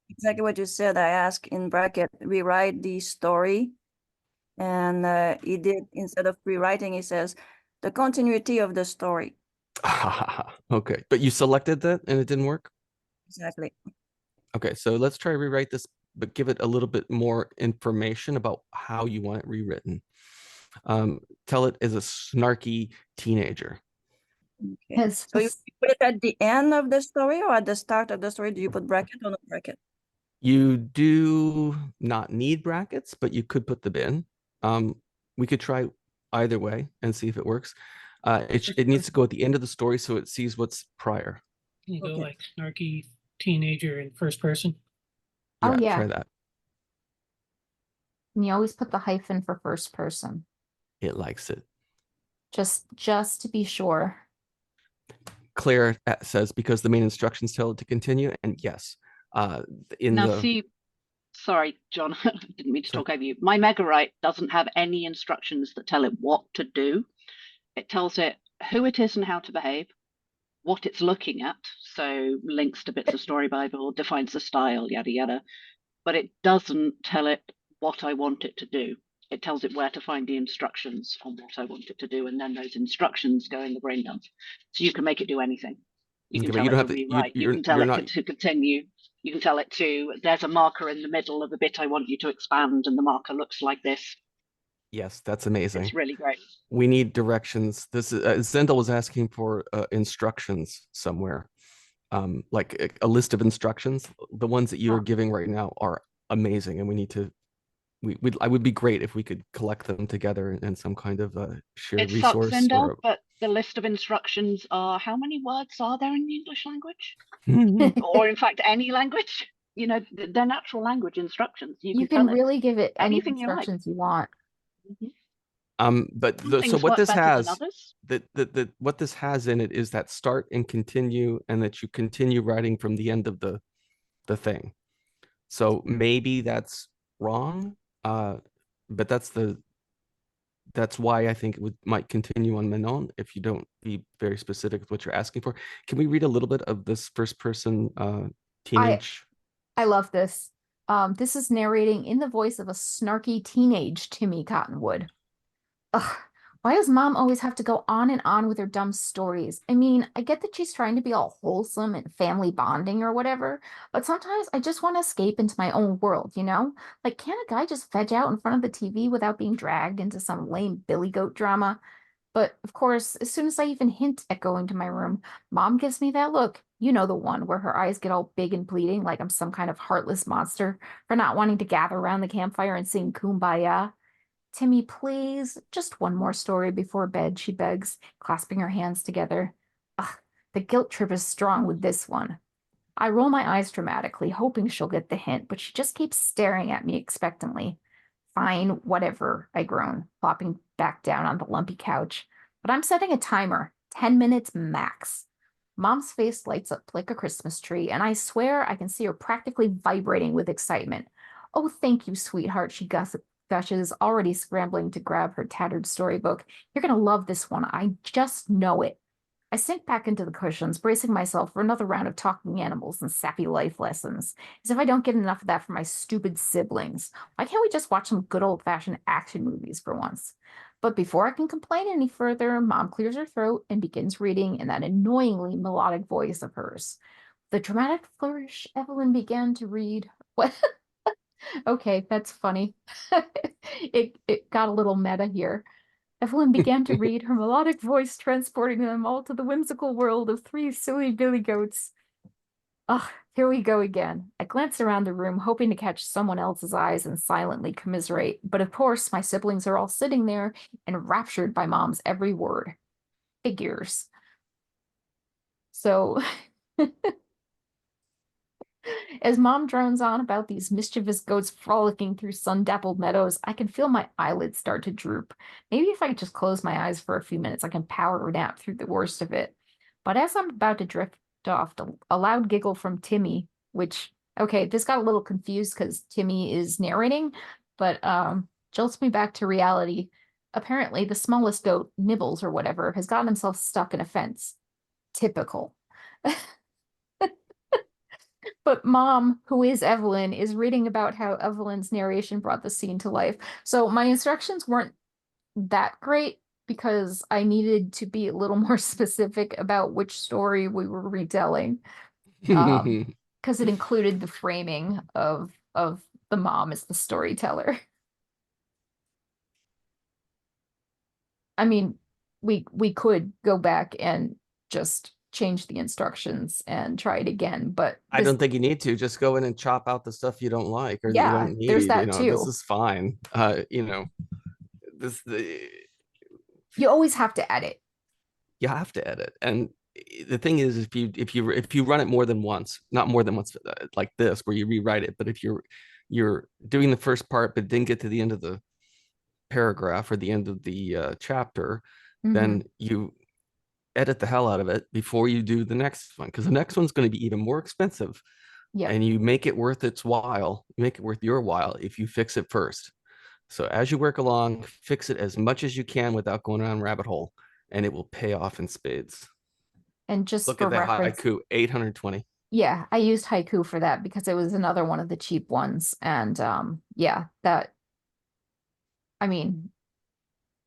Exactly what you said. I asked in bracket, rewrite the story. And he did, instead of rewriting, he says, the continuity of the story. Okay, but you selected that and it didn't work? Exactly. Okay, so let's try to rewrite this, but give it a little bit more information about how you want it rewritten. Tell it as a snarky teenager. Okay. Yes. So you put it at the end of the story or at the start of the story? Do you put bracket or no bracket? You do not need brackets, but you could put them in. We could try either way and see if it works. It needs to go at the end of the story so it sees what's prior. Can you go Okay. like snarky teenager in first person? Oh, yeah. Try that. And you always put the hyphen for first person, It likes it. just to be sure. Claire says because the main instructions tell it to continue, and yes, See, sorry, John, I didn't mean to Sure. talk over you. My Megawrite doesn't have any instructions that tell it what to do. It tells it who it is and how to behave, what it's looking at, so links to bits of Story Bible, defines the style, yada yada. But it doesn't tell it what I want it to do. It tells it where to find the instructions on what I want it to do, and then those instructions go in the brain dump. So you can make it do anything. You can Okay, but tell you it don't to have to- rewrite. You you're can tell not- it to continue. You can tell it to, there's a marker in the middle of the bit I want you to expand, and the marker looks like this. Yes, that's amazing. It's really great. We need directions. This is Zendel was asking for instructions somewhere, like a list of instructions. The ones that you are giving right now are amazing, and we need to. I would be great if we could collect them together in some kind of shared It sucks, resource. Zendel, but the list of instructions are, how many words are there in the English language? Or in fact, any language? You know, they're natural language instructions. You You can tell can it really give it any anything you like. instructions you want. But Some so things what work this better than has, others. what this has in it is that start and continue, and that you continue writing from the end of the thing. So maybe that's wrong, but that's why I think it might continue on Manon if you don't be very specific with what you're asking for. Can we read a little bit of this first person teenage? I love this. This is narrating in the voice of a snarky teenage Timmy Cottonwood. Ugh, why does mom always have to go on and on with her dumb stories? I mean, I get that she's trying to be all wholesome and family bonding or whatever, but sometimes I just want to escape into my own world, you know? Like, can't a guy just veg out in front of the TV without being dragged into some lame Billy Goat drama? But of course, as soon as I even hint at going to my room, mom gives me that look. You know, the one where her eyes get all big and pleading like I'm some kind of heartless monster for not wanting to gather around the campfire and sing Kumbaya. Timmy, please, just one more story before bed, she begs, clasping her hands together. Ugh, the guilt trip is strong with this one. I roll my eyes dramatically, hoping she'll get the hint, but she just keeps staring at me expectantly. Fine, whatever, I groan, flopping back down on the lumpy couch. But I'm setting a timer, 10 minutes max. Mom's face lights up like a Christmas tree, and I swear I can see her practically vibrating with excitement. Oh, thank you, sweetheart, she gushes, already scrambling to grab her tattered storybook. You're gonna love this one. I just know it. I sink back into the cushions, bracing myself for another round of talking animals and sappy life lessons, as if I don't get enough of that from my stupid siblings. Why can't we just watch some good old-fashioned action movies for once? But before I can complain any further, Mom clears her throat and begins reading in that annoyingly melodic voice of hers. The dramatic flourish, Evelyn began to read. What? Okay, that's funny. It got a little meta here. Evelyn began to read, her melodic voice transporting them all to the whimsical world of three silly billy goats. Ugh, here we go again. I glance around the room, hoping to catch someone else's eyes and silently commiserate. But of course, my siblings are all sitting there, enraptured by Mom's every word. Figures. So, as Mom drones on about these mischievous goats frolicking through sun-dappled meadows, I can feel my eyelids start to droop. Maybe if I could just close my eyes for a few minutes, I can power nap through the worst of it. But as I'm about to drift off, a loud giggle from Timmy, which, okay, this got a little confused because Timmy is narrating, but jolts me back to reality. apparently the smallest goat, Nibbles or whatever, has gotten himself stuck in a fence. Typical. But Mom, who is Evelyn, is reading about how Evelyn's narration brought the scene to life. So my instructions weren't that great because I needed to be a little more specific about which story we were retelling. Because it included the framing of the mom as the storyteller. I mean, we could go back and just change the instructions and try it again, but I this- don't think you need to. Just go in and chop out the stuff you don't like or that you Yeah, don't need. there's that This too. is fine. You always have to edit. You have to edit. And the thing is, if you run it more than once, not more than once, like this, where you rewrite it, but if you're doing the first part but didn't get to the end of the paragraph or the end of the chapter, then you edit the hell out of it before you do the next one, because the next one's going to be even more expensive. Yeah. And you make it worth its while, you make it worth your while if you fix it first. So as you work along, fix it as much as you can without going down a rabbit hole, and it will pay off in spades. And just Look for at that reference, haiku, 820. yeah, I used haiku for that because it was another one of the cheap ones. And yeah, that, I mean,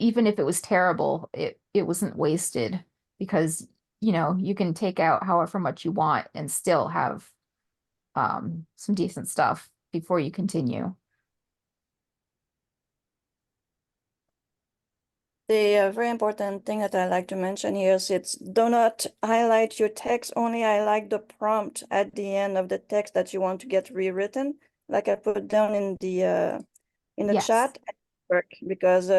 even if it was terrible, it wasn't wasted because, you know, you can take out however much you want and still have some decent stuff before you continue. The very important thing that I like to mention here is it's do not highlight your text, only highlight the prompt at the end of the text that you want to get rewritten. Like I put down in the Yes. chat, work because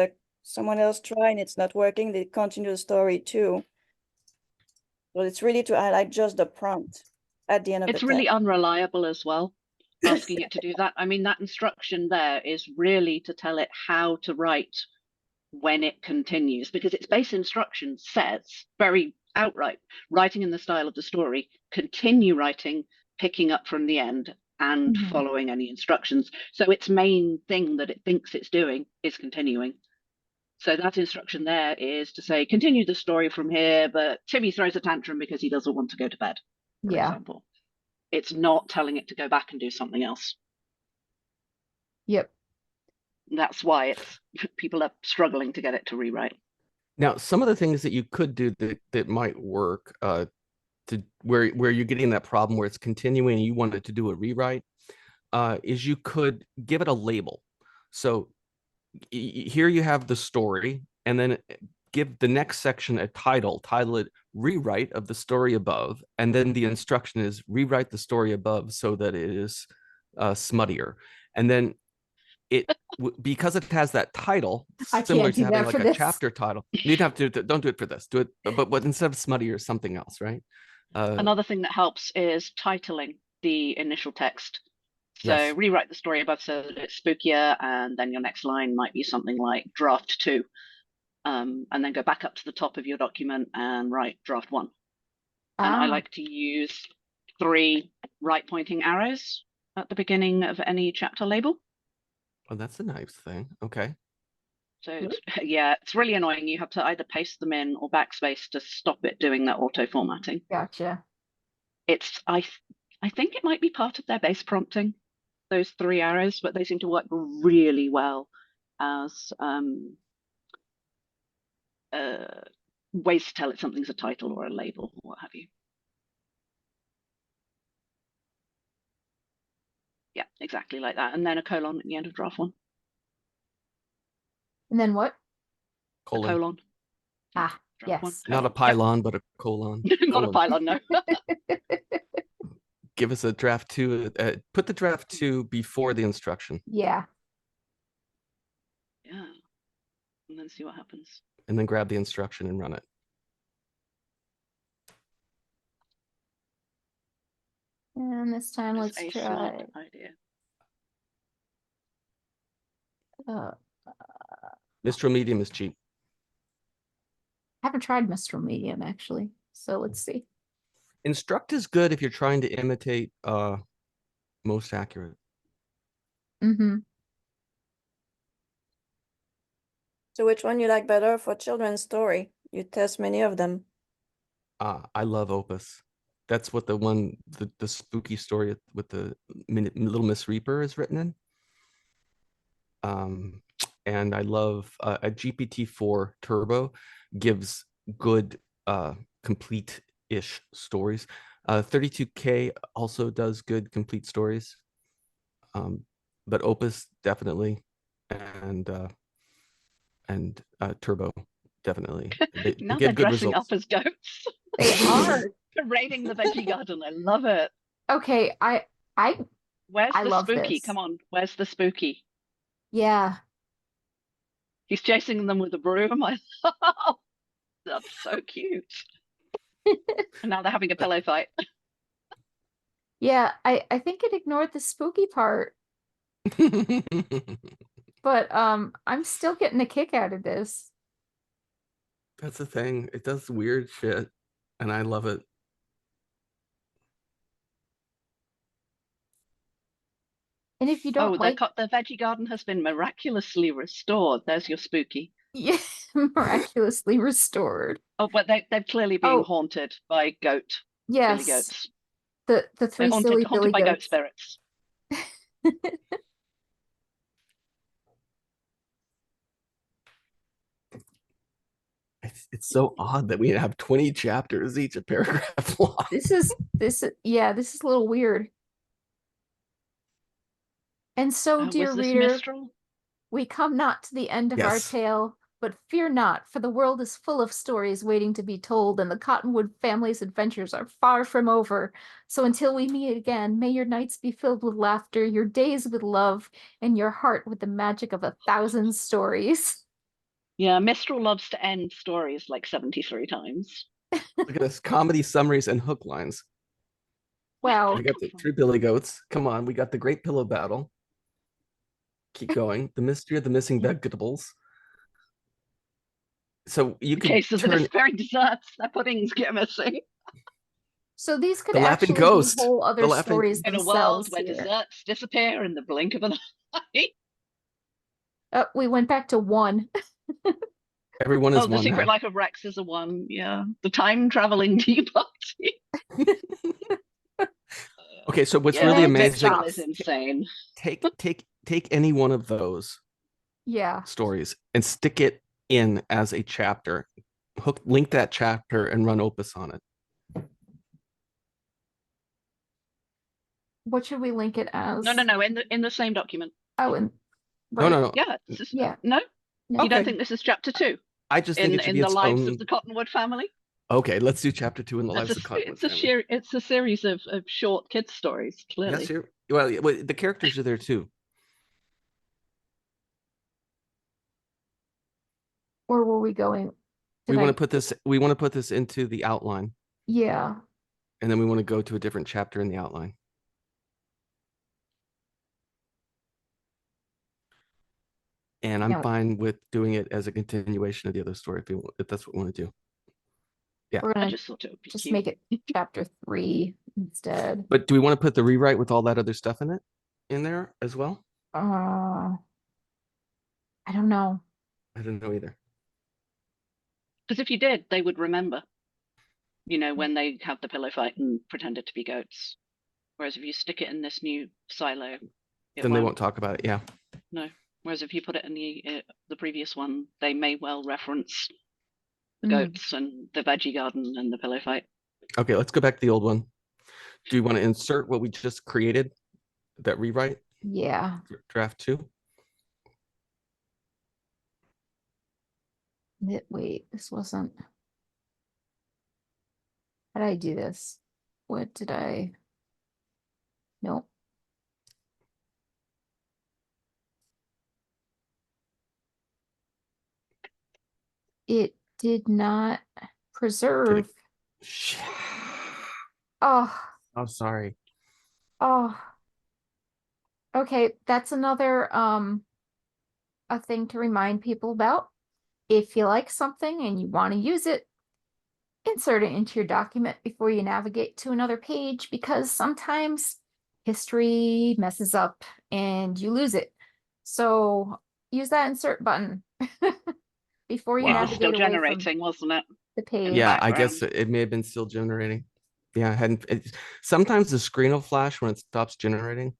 someone else tried and it's not working. They continue the story too. So it's really to highlight just the prompt at the end of It's the really text. unreliable as well, asking it to do that. I mean, that instruction there is really to tell it how to write when it continues, because its base instruction says very outright, writing in the style of the story, continue writing, picking up from the end and following any instructions. So its main thing that it thinks it's doing is continuing. So that instruction there is to say, continue the story from here, but Timmy throws a tantrum because he doesn't want to go to bed, for Yeah. example. It's not telling it to go back and do something else. Yep. That's why it's people are struggling to get it to rewrite. Now, some of the things that you could do that might work to where you're getting that problem where it's continuing and you want it to do a rewrite is you could give it a label. So here you have the story, and then give the next section a title it rewrite of the story above, and then the instruction is rewrite the story above so that it is smuttier. And then because it has that title, I similar can't to do having that like for a this. chapter title, you'd have to don't do it for this, do it, but instead of smuttier, something else, right? Another thing that helps is titling the initial text. So Yes. rewrite the story above so that it's spookier, and then your next line might be something like draft 2. And then go back up to the top of your document and write draft 1. And I like to use 3 right pointing arrows at the beginning of any chapter label. Oh, that's a nice thing. Okay. So yeah, it's really annoying. You have to either paste them in or backspace to stop it doing that auto formatting. Gotcha. It's I think it might be part of their base prompting, those 3 arrows, but they seem to work really well as ways to tell it something's a title or a label or what have you. Yeah, exactly like that. And then a colon at the end of draft 1. And then what? A colon. Ah, Draft 1, yes. Not a colon. pylon, but a colon. Not a pylon, no. Give us a draft 2. Put the draft 2 before the instruction, Yeah. Yeah. And then see what happens. and then grab the instruction and run it. And this time It's let's a try. smart idea. Mistral Medium is cheap. Haven't tried Mistral Medium actually. So let's see. Instruct is good if you're trying to imitate most accurate. So which one you like better for children's story? You test many of them. I love Opus. That's what the spooky story with the Little Miss Reaper is written in. And I love a GPT-4 Turbo gives good complete-ish stories. 32K also does good complete stories. But Opus definitely, and Turbo definitely. They Now give they're good dressing results. up as goats. They are. Parading the veggie garden. I love it. Okay, I Where's I the love spooky? this. Come on, where's the spooky? yeah. He's chasing them with a broom. I love. That's so cute. And now they're having a pillow fight. Yeah, I think it ignored the spooky part, but I'm still getting a kick out of this. That's the thing. It does weird shit, and I love it. And if you Oh, don't like the veggie garden has been miraculously restored. There's your spooky. yeah, miraculously restored. Oh, but they're clearly being Oh. haunted by billy Yes, goats. the They're three silly haunted billy by goat goats. spirits. It's so odd that we have 20 chapters, each a paragraph long. This is a little weird. And so, dear Was this reader, Mistral? we come not to the end of our Yes. tale, but fear not, for the world is full of stories waiting to be told, and the Cottonwood family's adventures are far from over. So until we meet again, may your nights be filled with laughter, your days with love, and your heart with the magic of 1,000 stories. Yeah, Mistral loves to end stories like 73 times. Look at this comedy summaries and hook lines. Wow. We got the three billy goats. Come on, we got the great pillow battle. Keep going. The mystery of the missing vegetables. So you can Okay, so the turn despairing desserts, their puddings get missing. So these could The Laughing actually Ghost. be whole The other Laughing- stories In a world themselves where here. desserts disappear in the blink of an eye. We went back to 1. everyone is Oh, The one Secret now. Life of Rex is a one. Yeah. The Time Traveling Tea Party. Okay, so what's Yeah, really Meg amazing, stops. is insane. take any one of those Yeah. stories and stick it in as a chapter. Link that chapter and run Opus on it. What should we link it as? No. In the same document. Oh, and No. Yeah. It's just, Yeah. No? No. You don't Okay. think this is chapter 2 I just think in it should be the its lives own. of the Cottonwood family? Okay, let's do chapter 2 in the lives of the Cottonwood family. It's a series of short kids stories, clearly. Yes, here. Well, the characters are there too. Or were we going? We Did want I- to put this. We want to put this into the outline, Yeah. and then we want to go to a different chapter in the outline. And I'm Yeah. fine with doing it as a continuation of the other story if that's what we want to do. We're I gonna just thought it would be just cute. make it chapter 3 instead. But do we want to put the rewrite with all that other stuff in there as well? I don't know. I don't know either. Because if you did, they would remember, when they have the pillow fight and pretended to be goats. Whereas if you stick it in this new silo, Then they won't talk about it. Yeah. No. Whereas if you put it in the previous one, they may well reference the goats and the veggie garden and the pillow fight. Okay, let's go back to the old one. Do you want to insert what we just created? That rewrite? Yeah. Draft 2? Wait, this wasn't. How did I do this? What did I? Nope. It did not preserve. Shit. Oh, I'm sorry. oh. Okay, that's another a thing to remind people about. If you like something and you want to use it, insert it into your document before you navigate to another page, because sometimes history messes up and you lose it. So use that insert button. before you Wow. It was still navigate away from generating, wasn't it? the page. Yeah, I background. guess it may have been still generating. Yeah, I hadn't. Sometimes the screen will flash when it stops generating.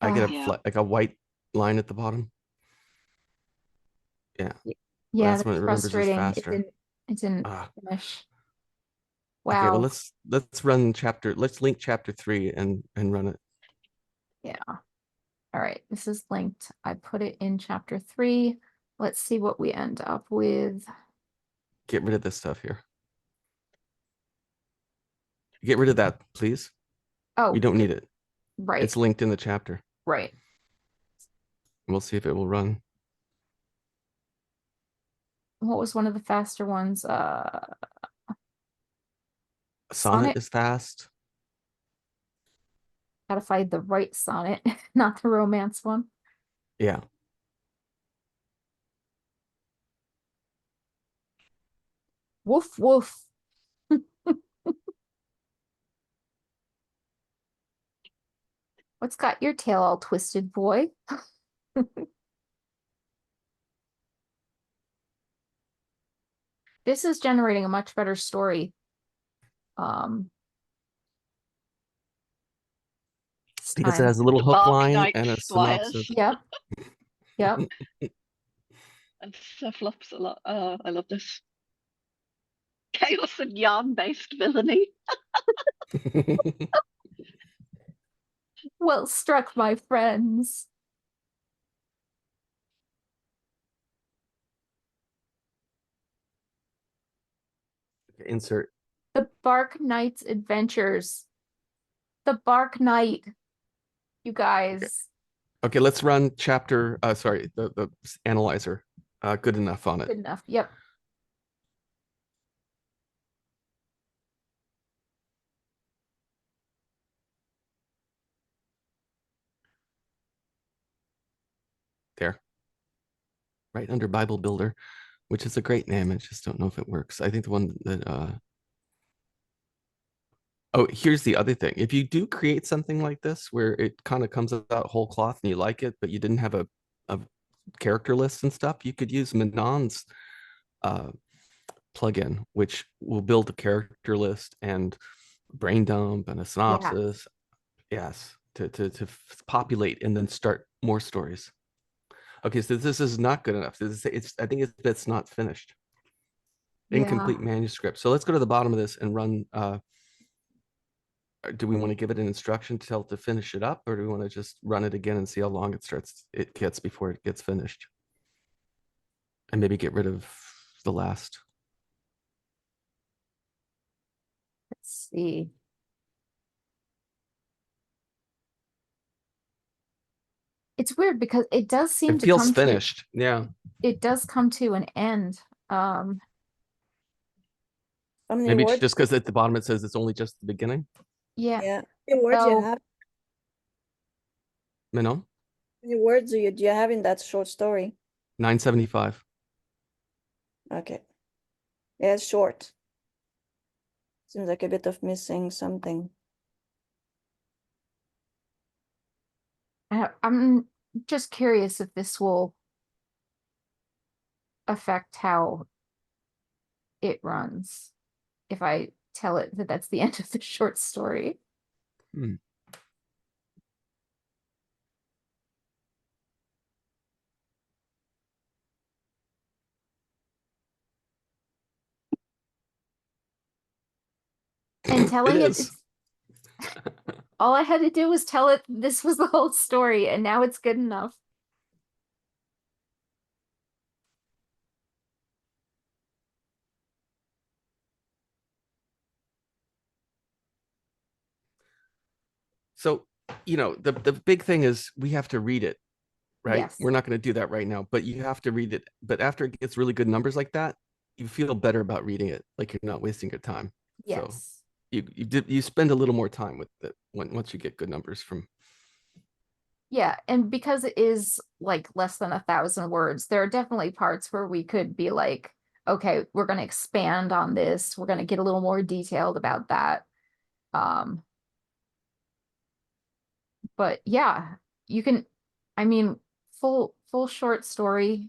I get a Yeah. like a white line at the bottom. Yeah, Yeah, that's when it that's remembers it's frustrating. faster. It didn't Ah, finish. okay, well Wow. let's run chapter. Let's link chapter 3 and run it. Yeah. All right. This is linked. I put it in chapter 3. Let's see what we end up with. Get rid of this stuff here. Get rid of that, please. Oh, We don't need it. right. It's linked in the chapter. Right. We'll see if it will run. What was one of the faster ones? Sonnet is fast. Gotta find the right sonnet, not the romance one. Yeah. Woof woof. What's got your tail all twisted, boy? This is generating a much better story. This Because it time. has a little The hook Bark line Knight and a Squires. synopsis. Yep. Yep. And Cephalops a lot. Oh, I love this. Chaos and yarn-based villainy. Well struck, my friends. Insert. The Bark Knight's Adventures. The Bark Knight. You guys. Okay, let's run chapter. Sorry, the analyzer. Good enough on it. Good enough. Yep. There. Right under Bible Builder, which is a great name. I just don't know if it works. I think the one that oh, here's the other thing. If you do create something like this where it kind of comes out whole cloth and you like it, but you didn't have a character list and stuff, you could use Manon's plugin, which will build a character list and brain dump and a synopsis. Yes, to populate and then start more stories. Okay, so this is not good enough. I think it's not finished. Incomplete manuscript. So let's go to the bottom of this and run. Do we want to give it an instruction to tell it to finish it up, or do we want to just run it again and see how long it gets before it gets finished? And maybe get rid of the last. Let's see. It's weird because it does seem It to feels come finished. Yeah. it does come to an end. How many Maybe words? just because at the bottom it says it's only just the beginning. Yeah. Yeah. How many words you So- have? Manon, How many words do you have in that short story? 975. Okay. Yeah, it's short. Seems like a bit of missing something. I'm just curious if this will affect how it runs. If I tell it that that's the end of the short story. Hmm. And telling it, is. all I had to do was tell it this was the whole story, and now it's good enough. So, the big thing is we have to read it, right? Yes. We're not going to do that right now, but you have to read it. But after it gets really good numbers like that, you feel better about reading it, like you're not wasting your time. So Yes. you spend a little more time with it once you get good numbers from. Yeah, and because it is like less than 1,000 words, there are definitely parts where we could be like, okay, we're going to expand on this. We're going to get a little more detailed about that. But yeah, you can, I mean, full short story.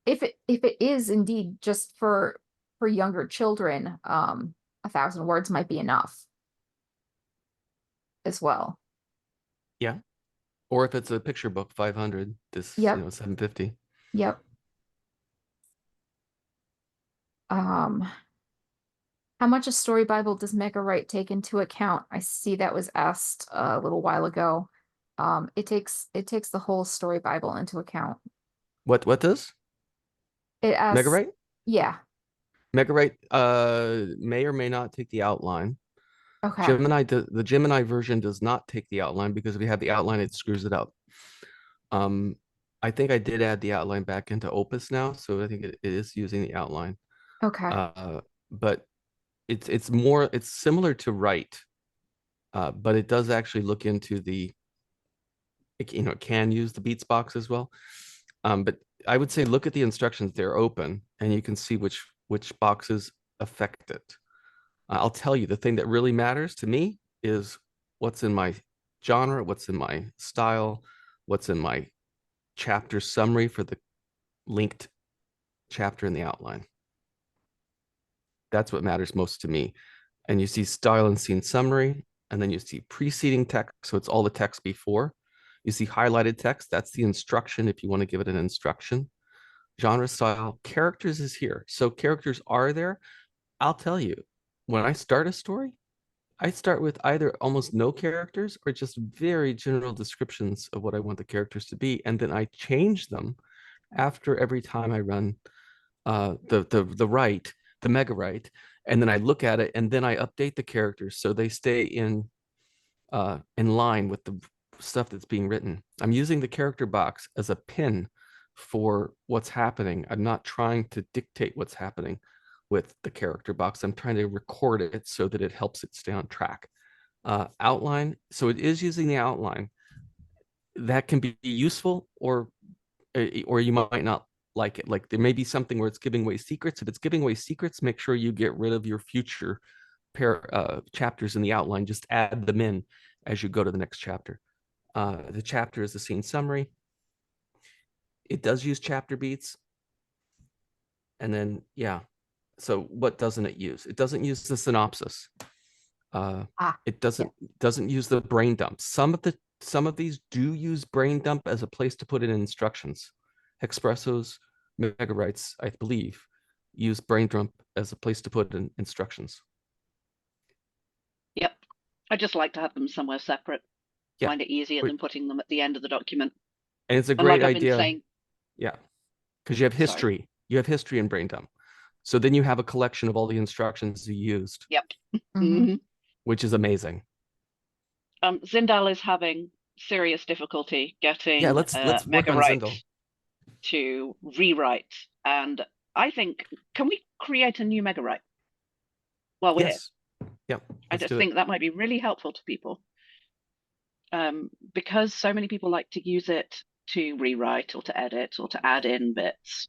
if it is indeed just for younger children, 1,000 words might be enough as well. Yeah. Or if it's a picture book, 500, this, Yep. 750. Yep. How much a story Bible does Megawrite take into account? I see that was asked a little while ago. It takes the whole story Bible into account. What does? It asks, Megawrite? yeah, Megawrite may or may not take the outline. okay, The Gemini version does not take the outline because if we have the outline, it screws it up. I think I did add the outline back into Opus now, so I think it is using the outline. okay, But it's similar to Write, but it does actually look into it can use the Beats box as well. But I would say look at the instructions; they're open, and you can see which boxes affect it. I'll tell you, the thing that really matters to me is what's in my genre, what's in my style, what's in my chapter summary for the linked chapter in the outline. That's what matters most to me. And you see style and scene summary, and then you see preceding text. So it's all the text before. You see highlighted text. That's the instruction if you want to give it an instruction. Genre, style, characters is here. So characters are there. I'll tell you, when I start a story, I start with either almost no characters or just very general descriptions of what I want the characters to be. And then I change them after every time I run the Megawrite, and then I look at it and then I update the characters so they stay in line with the stuff that's being written. I'm using the character box as a pin for what's happening. I'm not trying to dictate what's happening with the character box. I'm trying to record it so that it helps it stay on track. Outline, so it is using the outline. That can be useful or you might not like it. Like there may be something where it's giving away secrets. If it's giving away secrets, make sure you get rid of your future chapters in the outline. Just add them in as you go to the next chapter. The chapter is the scene summary. It does use chapter beats. And then, yeah. So what doesn't it use? It doesn't use the synopsis. It doesn't use the brain dump. Some of these do use brain dump as a place to put in instructions. Expressos, Megawrites, I believe, use brain dump as a place to put in instructions. Yep. I just like to have them somewhere separate. Yeah. Find it easier than putting them at the end of the document. And it's a And great like I've been idea. saying, Yeah. Because you have history. Sorry. You have history in brain dump. So then you have a collection of all the instructions you used. Yep. Mhm. Which is amazing. Zindal is having serious difficulty getting let's work on Zindal. Megawrite to rewrite. And I think, can we create a new Megawrite? Well, we're Yes. Yep. I just think that might be really helpful to people. Because so many people like to use it to rewrite or to edit or to add in bits,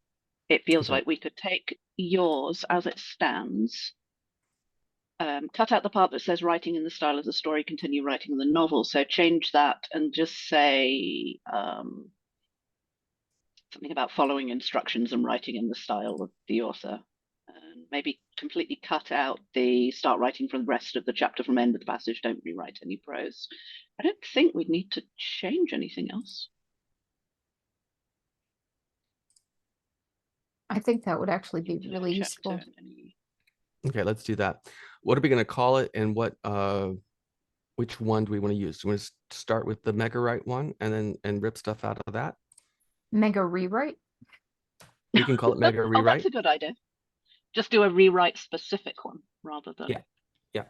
it feels like we could take yours as it stands, cut out the part that says writing in the style of the story, continue writing the novel. So change that and just say something about following instructions and writing in the style of the author. And maybe completely cut out the start writing for the rest of the chapter from end of the passage, don't rewrite any prose. I don't think we'd need to change anything else. I think that would actually be really useful. Okay, let's do that. What are we going to call it, and which one do we want to use? Do we want to start with the Megawrite one and rip stuff out of that? Mega rewrite? We can call it Mega Oh, Rewrite. that's a good idea. Just do a rewrite specific one rather than. Yeah.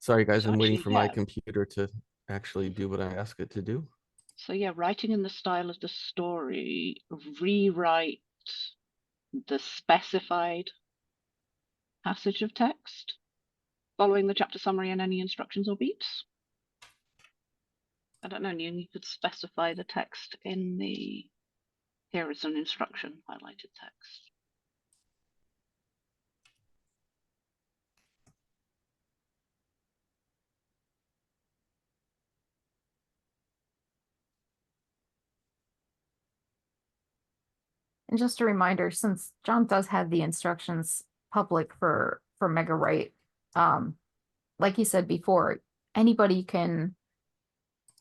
Sorry, guys, So I'm waiting actually, for my computer to actually do what I ask it to do. So yeah, writing in the style of the story, rewrite the specified passage of text following the chapter summary and any instructions or beats. I don't know, you could specify the text in the here is an instruction highlighted text. And just a reminder, since John does have the instructions public for Megawrite, like he said before, anybody can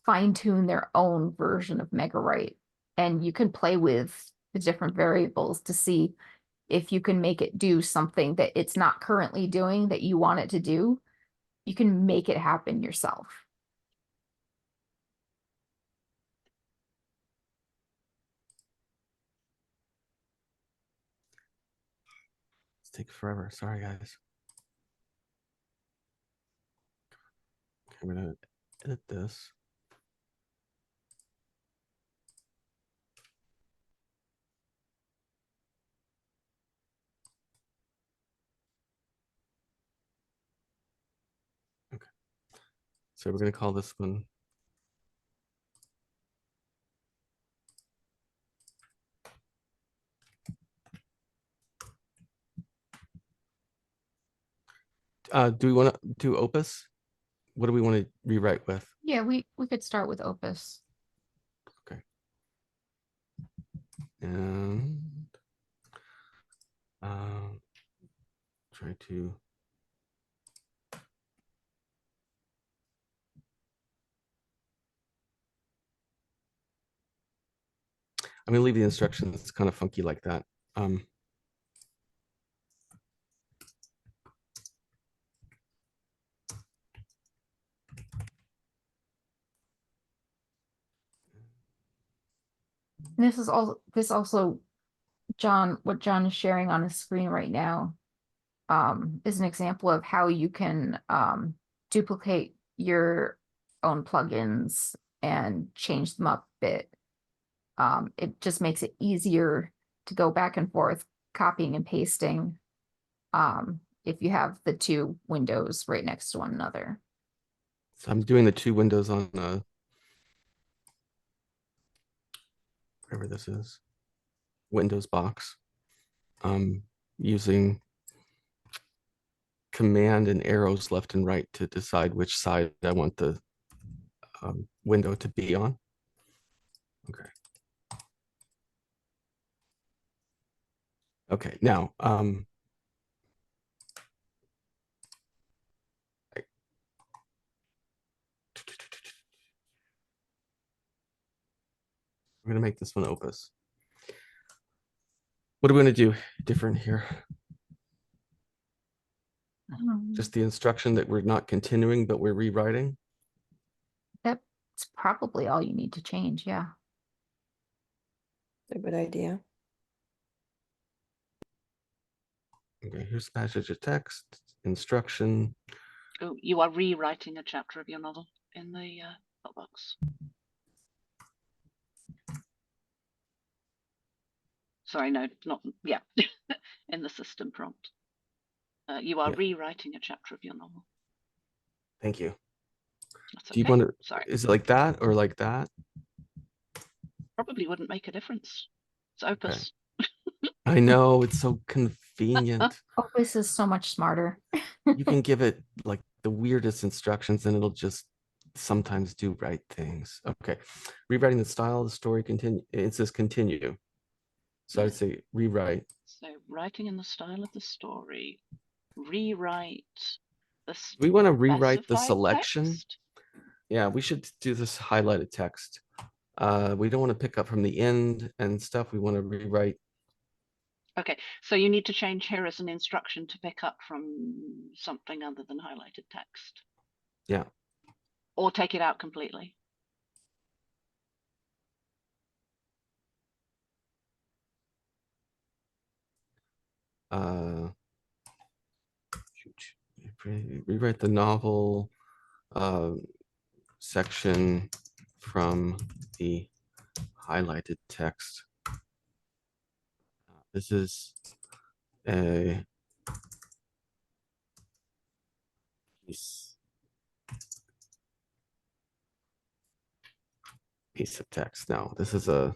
fine tune their own version of Megawrite, and you can play with the different variables to see if you can make it do something that it's not currently doing that you want it to do. You can make it happen yourself. It's take forever. Sorry, guys. Okay, I'm gonna edit this. Okay. So we're gonna call this one. Do we want to do Opus? What do we want to rewrite with? Yeah, we could start with Opus. Okay. And try to. I'm gonna leave the instructions kind of funky like that. And this also, John, what John is sharing on his screen right now, is an example of how you can duplicate your own plugins and change them up a bit. It just makes it easier to go back and forth, copying and pasting, if you have the two windows right next to one another. So I'm doing the two windows on whatever this is, Windows box. Using command and arrows left and right to decide which side I want the window to be on. Okay. Okay, now we're gonna make this one Opus. What are we gonna do different here? Just the instruction that we're not continuing, but we're rewriting. That's probably all you need to change. Yeah. A good idea. Okay, here's passage of text, instruction. Oh, you are rewriting a chapter of your novel in the box. Sorry, no, not, yeah, in the system prompt. You are Yeah. rewriting a chapter of your novel. Thank you. That's Do you okay. want to, Sorry, is it like that or like that? probably wouldn't make a difference. It's Opus. I know, it's so convenient. Opus is so much smarter. You can give it like the weirdest instructions and it'll just sometimes do right things. Okay. Rewriting the style of the story, continue. It says continue. So Yeah. I'd say rewrite. So writing in the style of the story, rewrite the We want to rewrite the specified selection. text? Yeah, we should do this highlighted text. We don't want to pick up from the end and stuff. We want to rewrite. Okay, so you need to change here as an instruction to pick up from something other than highlighted text. Yeah. Or take it out completely. Rewrite the novel section from the highlighted text. This is a piece of text. Now, this is a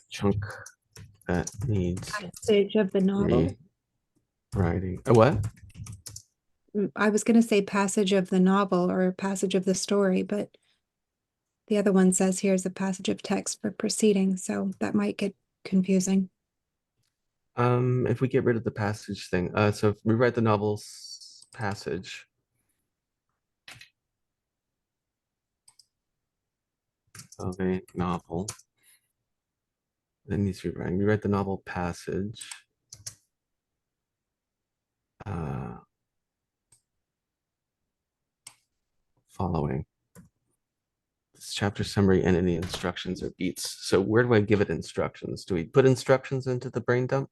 chunk that needs Passage of the novel. rewriting. A what? I was gonna say passage of the novel or passage of the story, but the other one says here's a passage of text for proceeding, so that might get confusing. If we get rid of the passage thing, so if we write the novel's passage. Of a novel that needs rewriting. Rewrite the novel passage. Following this chapter summary and any instructions or beats. So where do I give it instructions? Do we put instructions into the brain dump?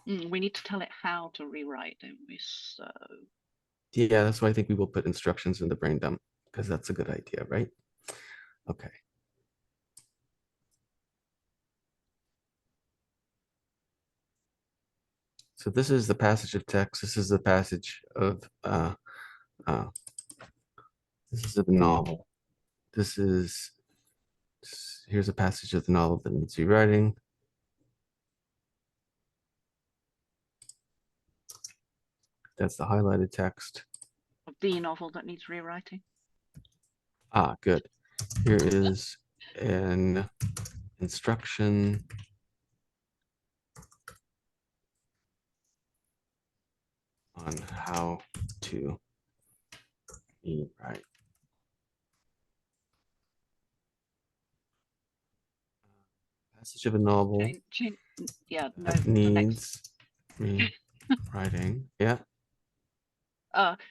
We need to tell it how to rewrite, don't we? So Yeah, that's why I think we will put instructions in the brain dump, because that's a good idea, right? Okay. So this is the passage of text. This is the passage of this is a novel. This is, here's a passage of the novel that needs rewriting. That's the highlighted text. of the novel that needs rewriting. Ah, good. Here is an instruction on how to rewrite. Passage of a novel Yeah, no, that the next. needs rewriting. Yeah.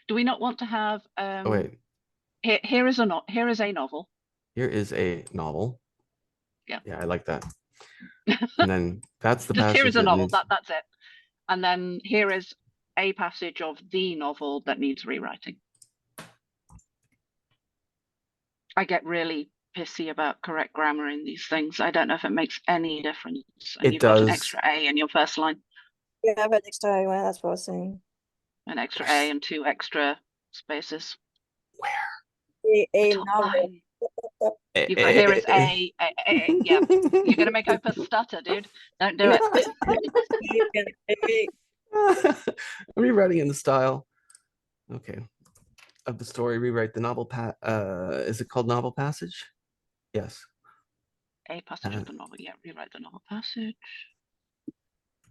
Do we not want to have Oh wait. here is a novel. Here is a novel. Yeah. Yeah, I like that. And then that's the Just passage here is a that novel. needs... That's it. And then here is a passage of the novel that needs rewriting. I get really pissy about correct grammar in these things. I don't know if it makes any difference. And It you've got an does. extra A in your first line, You have an extra one, that's what I was saying. an extra A and 2 extra spaces. A The top novel. line. You've got here is A. Yeah, you're gonna make Opus stutter, dude. Don't do it. I'm rewriting in the style. Okay. Of the story, rewrite the novel is it called novel passage? Yes. A passage of the novel. Yeah, rewrite the novel passage.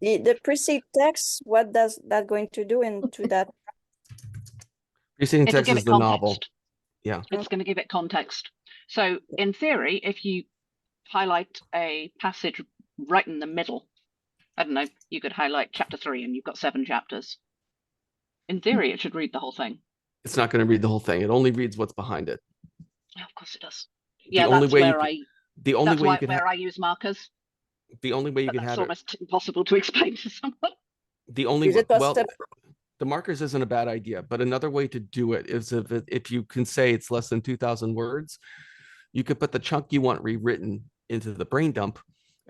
The precede text, what does that going to do into that? Preceding It'll text give is it the context. novel. Yeah. It's going to give it context. So in theory, if you highlight a passage right in the middle, I don't know, you could highlight chapter 3 and you've got 7 chapters. In theory, it should read the whole thing. It's not going to read the whole thing. It only reads what's behind it. Oh, of course it does. Yeah, only that's way where I use markers. The only way you But could that's have it. almost impossible to explain to someone. The only Is it well, possible? the markers isn't a bad idea, but another way to do it is if you can say it's less than 2,000 words, you could put the chunk you want rewritten into the brain dump,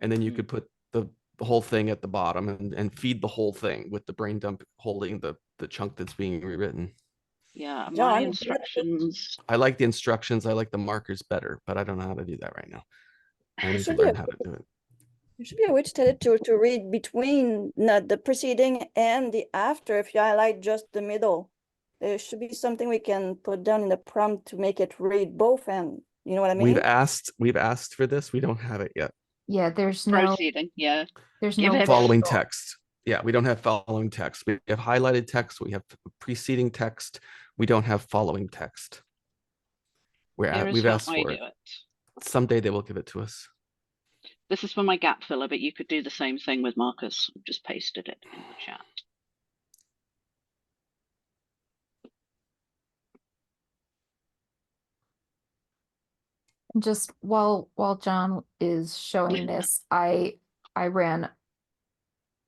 and then you could put the whole thing at the bottom and feed the whole thing with the brain dump holding the chunk that's being rewritten. Yeah, my John, instructions. I like the instructions. I like the markers better, but I don't know how to do that right now. I need to should be learn how to do it. There should be a way to tell it to read between not the preceding and the after. If you highlight just the middle, there should be something we can put down in the prompt to make it read both. And you know what I mean? We've asked for this. We don't have it yet. Yeah, there's no, Proceeding, yeah. there's Give no it- Following visual. text. Yeah, we don't have following text. We have highlighted text. We have preceding text. We don't have following text. Here We've is how asked I for do it. it. Someday they will give it to us. This is for my gap filler, but you could do the same thing with markers. I've just pasted it in the chat. Just while John is showing this, I ran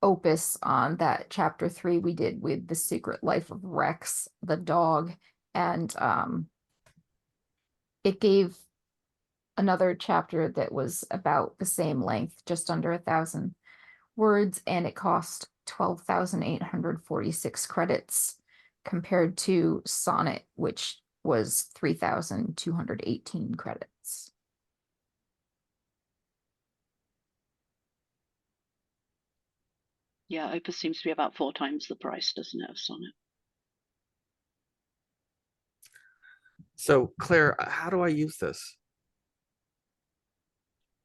Opus on that chapter 3 we did with The Secret Life of Rex, the dog, and it gave another chapter that was about the same length, just under 1,000 words, and it cost 12,846 credits compared to Sonnet, which was 3,218 credits. Yeah, Opus seems to be about 4 times the price, doesn't it, of Sonnet? So Claire, how do I use this?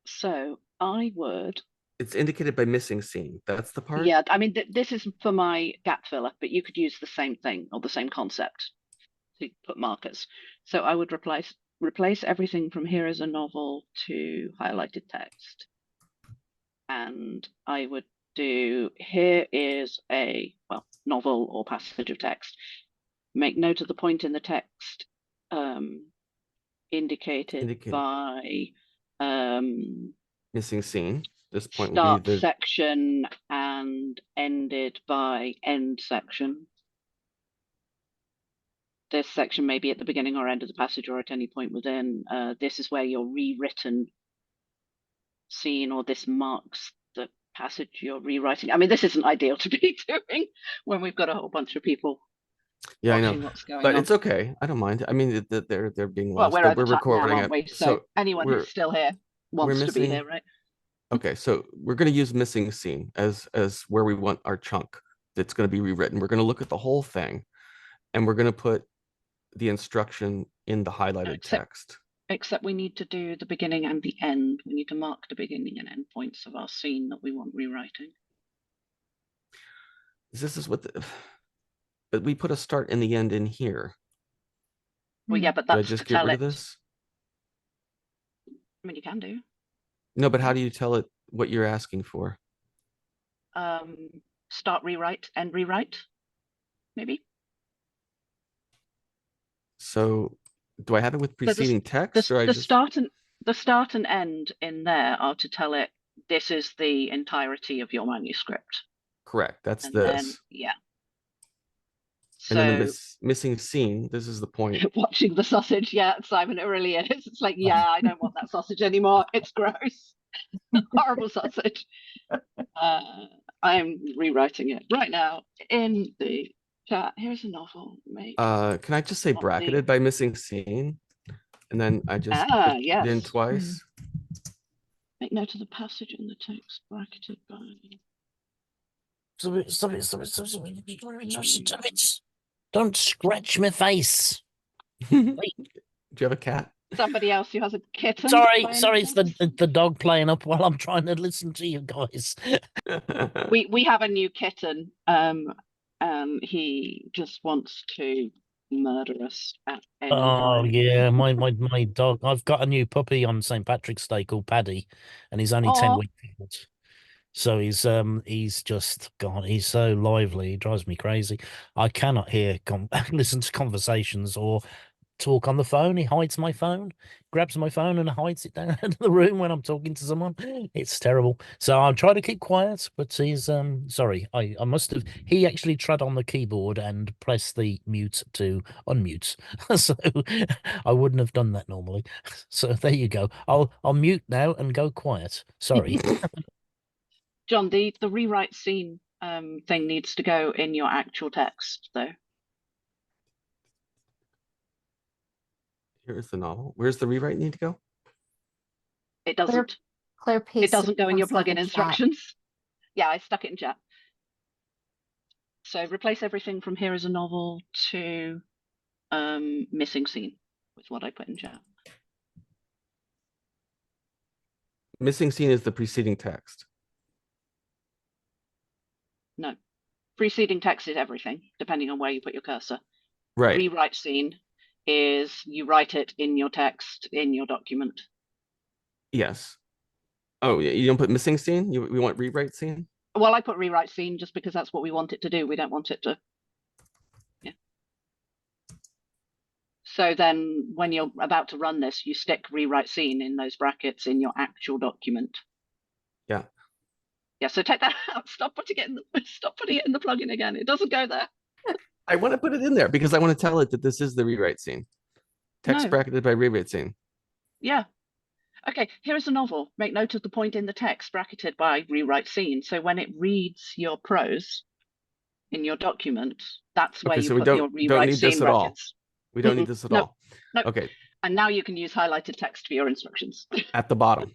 So I would, It's indicated by missing scene. That's the part? yeah, I mean, this is for my gap filler, but you could use the same thing or the same concept to put markers. So I would replace everything from here as a novel to highlighted text. And I would do, here is a, well, novel or passage of text. Make note of the point in the text indicated by missing scene. This point will start be the section and ended by end section. This section may be at the beginning or end of the passage or at any point within. This is where your rewritten scene, or this marks the passage you're rewriting. I mean, this isn't ideal to be doing when we've got a whole bunch of people watching what's going but on. it's okay. I don't mind. I mean, they're being Well, lost, we're but over we're time now, recording aren't it. we? So anyone who's still here wants to be here, right? Okay, so we're going to use missing scene as where we want our chunk that's going to be rewritten. We're going to look at the whole thing, and we're going to put the instruction in the highlighted text. Except we need to do the beginning and the end. We need to mark the beginning and end points of our scene that we want rewriting. This is what but we put a start and the end in here. Well, yeah, but that's do I just to get tell rid it. of this? I mean, you can do. No, but how do you tell it what you're asking for? Start rewrite, end rewrite, maybe. So do I have it with preceding text, or the start and end in there are to tell it this is the entirety of your manuscript. Correct. That's and this. Then, yeah. And then the missing scene, this is the point. Watching the sausage, yeah, Simon, it really is. It's like, yeah, I don't want that sausage anymore. It's gross. Horrible sausage. I'm rewriting it right now in the chat. Here's a novel. Can I just say bracketed by missing scene? And then I just put it in twice. Make note of the passage in the text bracketed by. Stop it. Don't scratch my face. Do you have a cat? Somebody else who has a kitten. Sorry, it's the dog playing up while I'm trying to listen to you guys. we have a new kitten. He just wants to murder us at any time. Yeah, my dog. I've got a new puppy on St. Patrick's Day called Paddy, and he's only 10 weeks old. So he's just gone. He's so lively. He drives me crazy. I cannot listen to conversations or talk on the phone. He hides my phone, grabs my phone and hides it down in the room when I'm talking to someone. It's terrible. So I'm trying to keep quiet, but he's sorry. I must have. He actually trod on the keyboard and pressed the mute to unmute. So I wouldn't have done that normally. So there you go. I'll mute now and go quiet. Sorry. John, the rewrite scene thing needs to go in your actual text, though. Here's the novel. Where's the rewrite need to go? It doesn't. Claire it doesn't go in your plugin instructions. Yeah, I stuck it in chat. So replace everything from here as a novel to missing scene with what I put in chat. Missing scene is the preceding text. No. Preceding text is everything, depending on where you put your cursor. Right. Rewrite scene is you write it in your text, in your document. Yes. Oh, you don't put missing scene? We want rewrite scene? Well, I put rewrite scene just because that's what we want it to do. We don't want it to. Yeah. So then when you're about to run this, you stick rewrite scene in those brackets in your actual document. Yeah. Yeah, so take that out. Stop putting it in the plugin again. It doesn't go there. I want to put it in there because I want to tell it that this is the rewrite scene. Text bracketed by rewrite scene. Yeah. Okay, here's a novel. Make note of the point in the text bracketed by rewrite scene. So when it reads your prose in your document, that's where you put your rewrite scene brackets. We don't need this at all. No. Okay. And now you can use highlighted text for your instructions. At the bottom.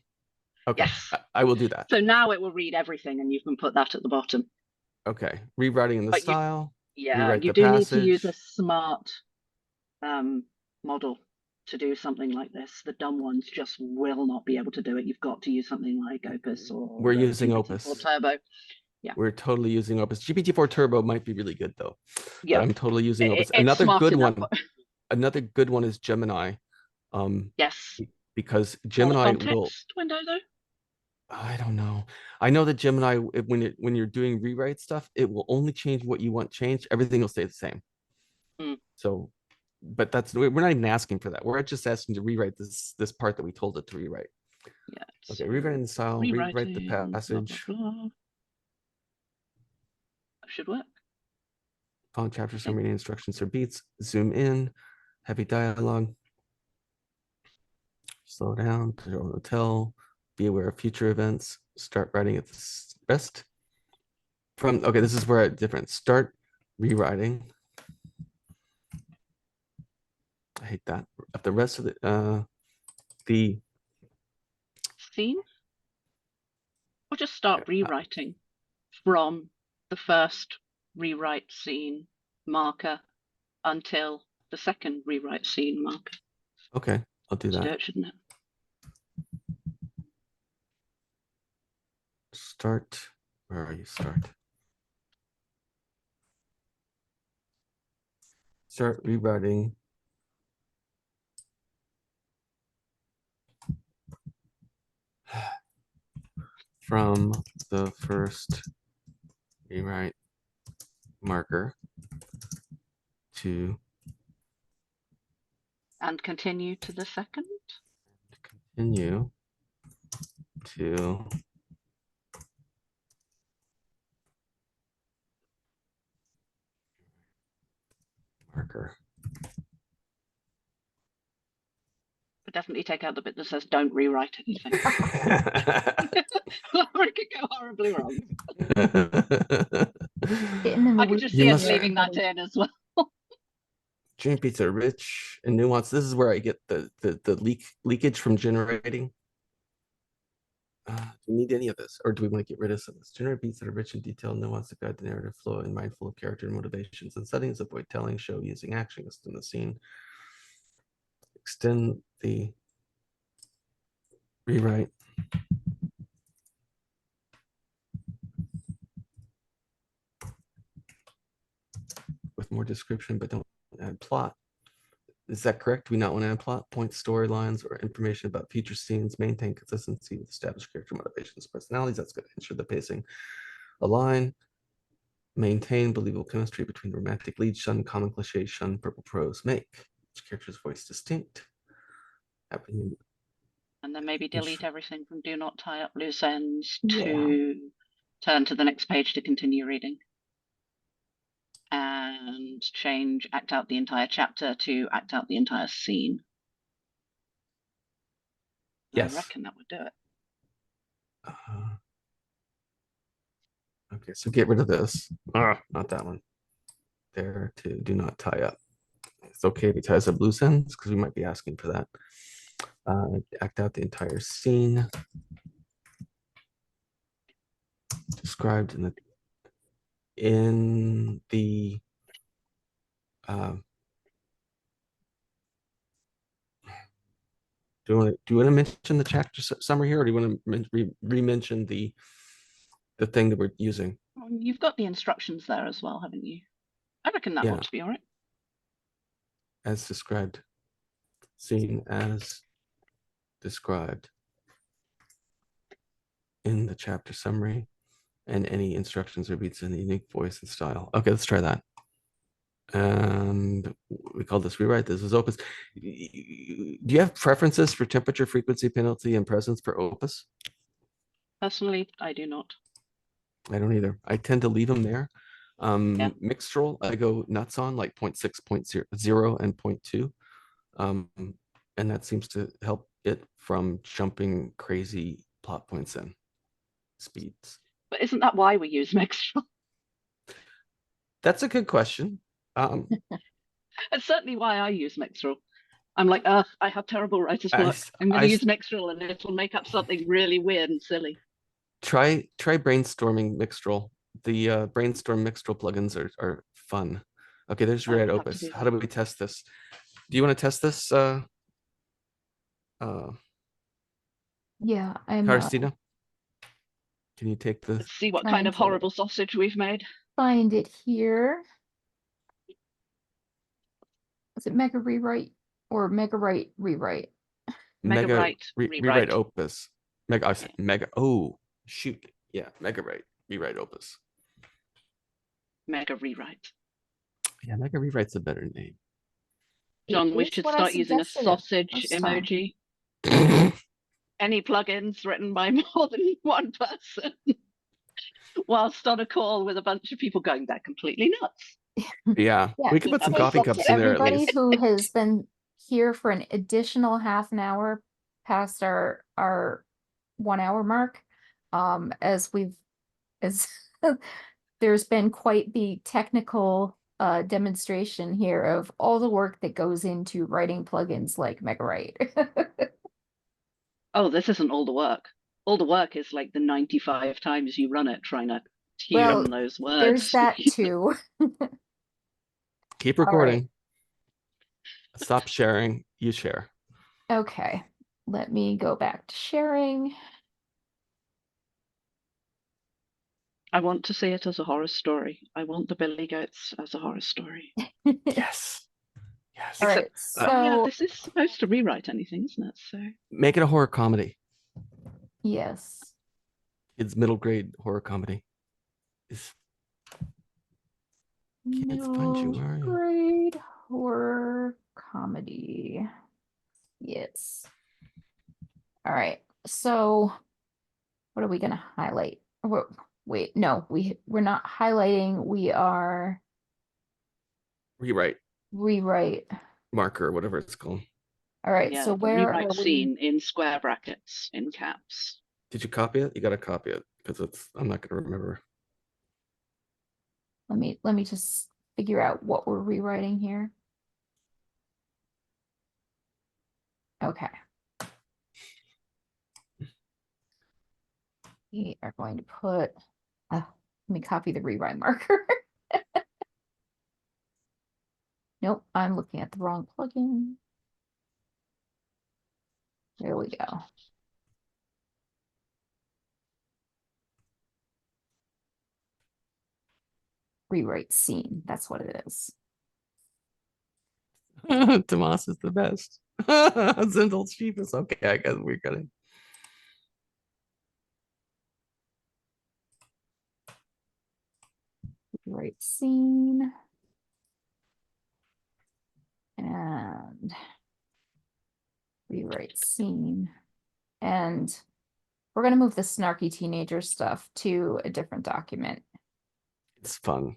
Okay. Yes. I will do that. So now it will read everything and you can put that at the bottom. Okay, rewriting in the But style. Yeah, Rewrite you the do need to use a passage. smart model to do something like this. The dumb ones just will not be able to do it. You've got to use something like Opus or We're using GPT-4 Opus. Turbo. Yeah. We're totally using Opus. GPT-4 Turbo might be really good though. Yeah. But I'm totally using Opus. It's Another smart good enough. one. Another good one is Gemini. Yes. Because More Gemini will. context window though. I don't know. I know that Gemini, when you're doing rewrite stuff, it will only change what you want changed. Everything will stay the same. So, but we're not even asking for that. We're just asking to rewrite this part that we told it to rewrite. Yeah. Okay, rewriting the style, rewrite the Rewriting, blah, passage. blah, blah. That should work. Font chapter summary instructions or beats. Zoom in. Heavy dialogue. Slow down. Hotel. Be aware of future events. Start writing at the rest. Okay, this is where it's different. Start rewriting. I hate that. Of the rest of the Scene? Or just start rewriting from the first rewrite scene marker until the second rewrite scene marker. Okay, I'll do that. Do it, shouldn't it? Start. Where are you? Start. Start rewriting. From the first rewrite marker to And continue to the second. continue to marker. But definitely take out the bit that says don't rewrite anything. It could go horribly wrong. I could just see us leaving that in as well. Dream beats are rich and nuanced. This is where I get the leakage from generating. Do we need any of this, or do we want to get rid of some of this? Generate beats that are rich in detail, nuanced to guide the narrative flow, and mindful of character motivations and settings. Avoid telling, show, using action, extend the scene. Extend the rewrite. With more description, but don't add plot. Is that correct? Do we not want to add plot, points, storylines, or information about future scenes? Maintain consistency with established character motivations, personalities. That's going to ensure the pacing. Align. Maintain believable chemistry between romantic lead. Shun common cliches. Shun purple prose. Make each character's voice distinct. And then maybe delete everything from do not tie up loose ends Yeah. to turn to the next page to continue reading. And change act out the entire chapter to act out the entire scene. Yes. I reckon that would do it. Okay, so get rid of this. Not that one. There to do not tie up. It's okay if it ties up loose ends because we might be asking for that. Act out the entire scene. Described in the do you want to mention the chapter summary here, or do you want to re-mention the thing that we're using? You've got the instructions there as well, haven't you? I reckon that ought to be all right. As described. Scene as described in the chapter summary, and any instructions or beats in the unique voice and style. Okay, let's try that. And we call this rewrite. This is Opus. Do you have preferences for temperature, frequency, penalty, and presence for Opus? Personally, I do not. I don't either. I tend to leave them there. Mixtral, I go nuts on, like 0.6, 0.0, and 0.2. And that seems to help it from jumping crazy plot points in speeds. But isn't that why we use Mixtral? That's a good question. It's certainly why I use Mixtral. I'm like, I have terrible writer's block. I'm going to use Mixtral and it'll make up something really weird and silly. Try brainstorming Mixtral the brainstorm Mixtral plugins are fun. Okay, there's I will Rewrite have to Opus. do How do we test this? Do you want to test this, Yeah, I'm Karstina? Can you take the Let's see what trying kind of to- horrible sausage we've made. find it here. Is it Mega Rewrite or Megawrite Rewrite? Megawrite Rewrite rewrite. Opus? I said Mega. Oh shoot! Yeah, Megawrite Rewrite Opus. Mega rewrite. Yeah, Mega Rewrite's a better name. John, It we is should what I start using a suggested it sausage first time. emoji. Any plugins written by more than one person whilst on a call with a bunch of people going, they're completely nuts. Yeah, Yeah, we could put some thanks coffee to cups in there at everybody least. who has been here for an additional half an hour past our 1 hour mark. As there's been quite the technical demonstration here of all the work that goes into writing plugins like Megawrite. Oh, this isn't all the work. All the work is like the 95 times you run it trying to Well, tune those words. There's that too. Keep All right. recording. Stop sharing. You share. Okay, let me go back to sharing. I want to see it as a horror story. I want the Billy Goats as a horror story. Yes. Yes. All right, Oh yeah, so this is supposed to rewrite anything, isn't it? So Make it a horror comedy. yes. It's middle grade horror comedy. It's Can't find you, Middle where are you? grade horror comedy. Yes. All right. So what are we gonna highlight? Wait, no, we're not highlighting. We are rewrite rewrite. marker, whatever it's called. All right. yeah, So the where rewrite are we? scene in square brackets in caps. Did you copy it? You got to copy it because I'm not going to remember. Let me just figure out what we're rewriting here. Okay. We are going to put, let me copy the rewrite marker. Nope, I'm looking at the wrong plugin. There we go. Rewrite scene, that's what it is. Tomas is the best. Zindel's cheapest. Okay, I guess we're gonna. Rewrite scene. And rewrite scene. And we're going to move the snarky teenager stuff to a different document. It's fun.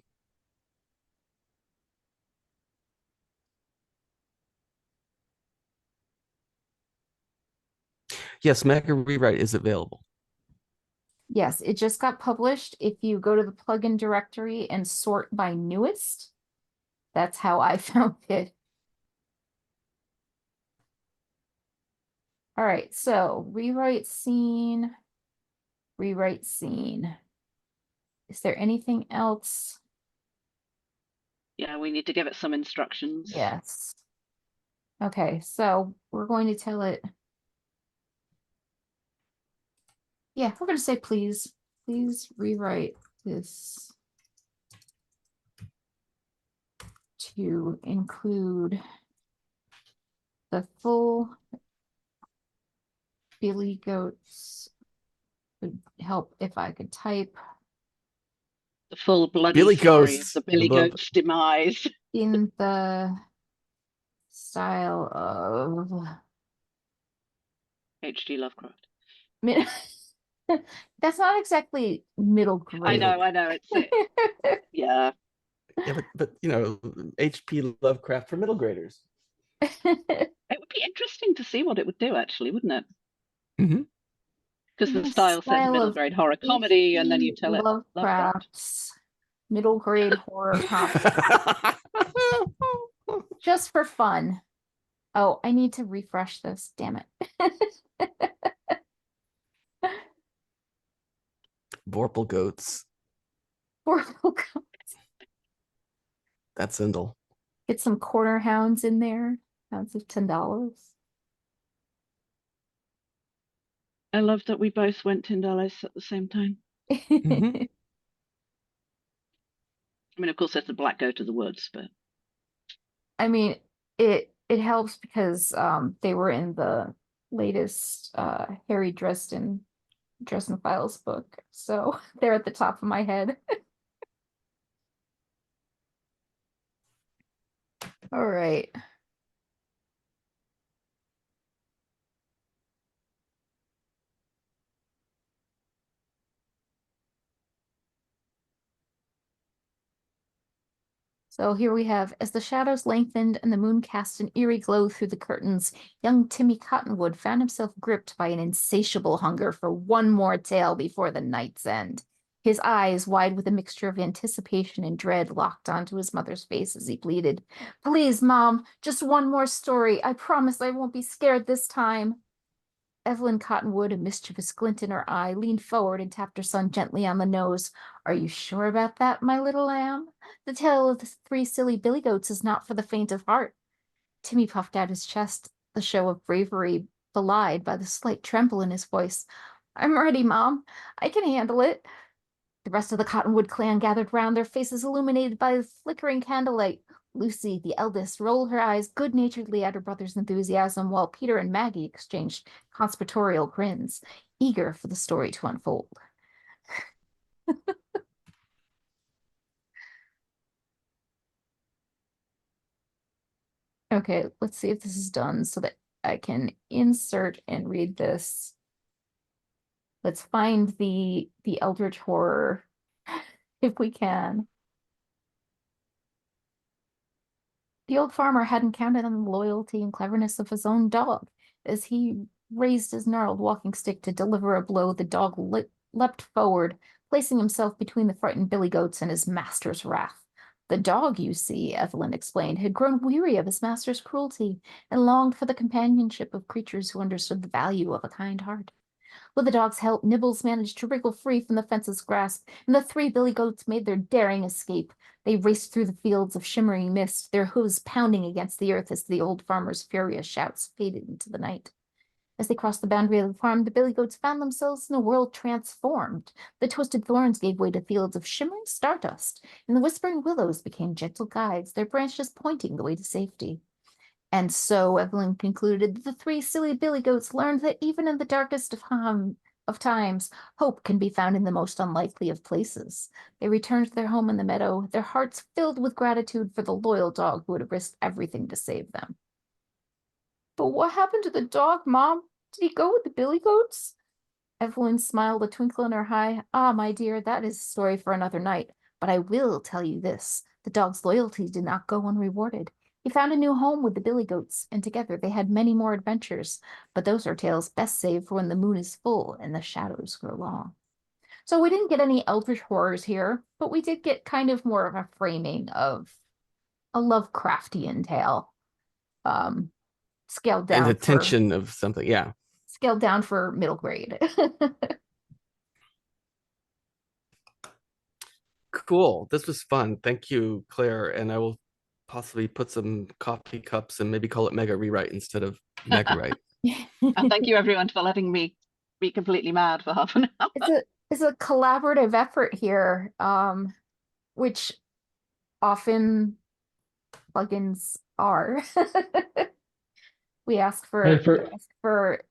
Yes, Mega Rewrite is available. Yes, it just got published. If you go to the plugin directory and sort by newest, that's how I found it. All right, so rewrite scene, rewrite scene. Is there anything else? Yeah, we need to give it some instructions. Yes. Okay, so we're going to tell it. Yeah, we're going to say, please rewrite this to include the full Billy Goats. Would help if I could type The full bloody Billy story Ghosts. of the Billy Love it. Goats' demise. in the style of H.G. Lovecraft. mid. That's not exactly middle grade. I know, it's it. Yeah. Yeah, but you know, H.P. Lovecraft for middle graders. It would be interesting to see what it would do, actually, wouldn't it? Mhm. Because the The style says style middle of grade horror comedy, and then you H.P. tell it Lovecraft. Lovecraft's middle grade horror comedy. Just for fun. Oh, I need to refresh this. Damn it. Vorpal goats. 4 That's Sindel. Get some corner hounds in there. Hounds of $10. I love that we both went $10 at the same time. Mhm. I mean, of course, there's the black goat of the woods, but I mean, it helps because they were in the latest Harry Dresden Files book, so they're at the top of my head. All right. So here we have, as the shadows lengthened and the moon cast an eerie glow through the curtains, young Timmy Cottonwood found himself gripped by an insatiable hunger for one more tale before the night's end. His eyes, wide with a mixture of anticipation and dread, locked onto his mother's face as he pleaded, "Please, Mom, just one more story. I promise I won't be scared this time." Evelyn Cottonwood, a mischievous glint in her eye, leaned forward and tapped her son gently on the nose. "Are you sure about that, my little lamb? The tale of the 3 silly billy goats is not for the faint of heart." Timmy puffed out his chest, the show of bravery belied by the slight tremble in his voice. "I'm ready, Mom. I can handle it." The rest of the Cottonwood clan gathered round, their faces illuminated by the flickering candlelight. Lucy, the eldest, rolled her eyes good-naturedly at her brother's enthusiasm, while Peter and Maggie exchanged conspiratorial grins, eager for the story to unfold. Okay, let's see if this is done so that I can insert and read this. Let's find the Eldritch Horror, if we can. The old farmer hadn't counted on the loyalty and cleverness of his own dog. As he raised his gnarled walking stick to deliver a blow, the dog leapt forward, placing himself between the frightened billy goats and his master's wrath. The dog, you see, Evelyn explained, had grown weary of his master's cruelty and longed for the companionship of creatures who understood the value of a kind heart. With the dog's help, Nibbles managed to wriggle free from the fence's grasp, and the 3 billy goats made their daring escape. They raced through the fields of shimmering mist, their hooves pounding against the earth as the old farmer's furious shouts faded into the night. As they crossed the boundary of the farm, the billy goats found themselves in a world transformed. The twisted thorns gave way to fields of shimmering stardust, and the whispering willows became gentle guides, their branches pointing the way to safety. And so Evelyn concluded that the 3 silly billy goats learned that even in the darkest of times, hope can be found in the most unlikely of places. They returned to their home in the meadow, their hearts filled with gratitude for the loyal dog who had risked everything to save them. "But what happened to the dog, Mom? Did he go with the billy goats?" Evelyn smiled, a twinkle in her eye. "Ah, my dear, that is a story for another night. But I will tell you this. The dog's loyalty did not go unrewarded. He found a new home with the billy goats, and together they had many more adventures. But those are tales best saved for when the moon is full and the shadows grow long." So we didn't get any eldritch horrors here, but we did get kind of more of a framing of a Lovecraftian tale. Scaled And down the for tension of something. Yeah. scaled down for middle grade. Cool. This was fun. Thank you, Claire. And I will possibly put some coffee cups and maybe call it Mega Rewrite instead of Megawrite. and thank you everyone for letting me be completely mad for half an hour. It's a collaborative effort here, which often plugins are. We ask for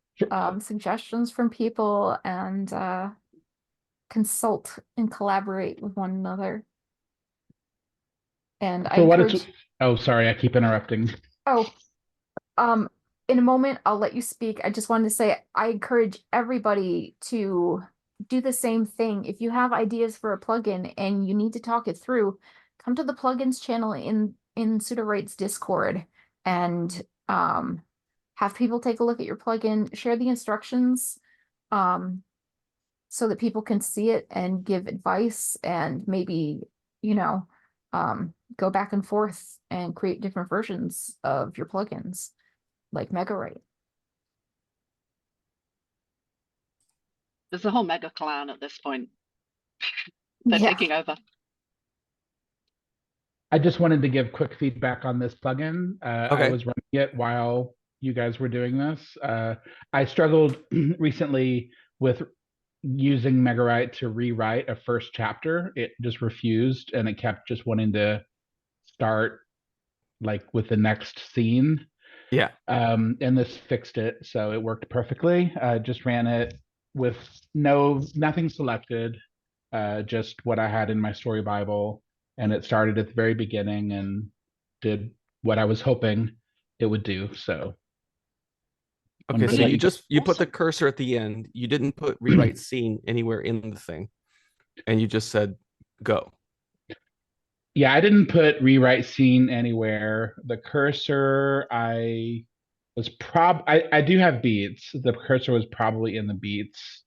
suggestions from people and consult and collaborate with one another. And I encourage. Oh, sorry, I keep interrupting. In a moment, I'll let you speak. I just wanted to say I encourage everybody to do the same thing. If you have ideas for a plugin and you need to talk it through, come to the plugins channel in Sudowrite's Discord and have people take a look at your plugin, share the instructions so that people can see it and give advice and maybe, go back and forth and create different versions of your plugins like Megawrite. There's a whole mega clan at this point. They're taking over. I just wanted to give quick feedback on this plugin. I Okay. was running it while you guys were doing this. I struggled recently with using Megawrite to rewrite a first chapter. It just refused, and it kept just wanting to start like with the next scene. Yeah. And this fixed it, so it worked perfectly. Just ran it with nothing selected, just what I had in my story Bible, and it started at the very beginning and did what I was hoping it would do. So Okay, so you you put the cursor at the end. You didn't put rewrite scene anywhere in the thing, and you just said go. Yeah, I didn't put rewrite scene anywhere. The cursor, I do have beats. The cursor was probably in the beats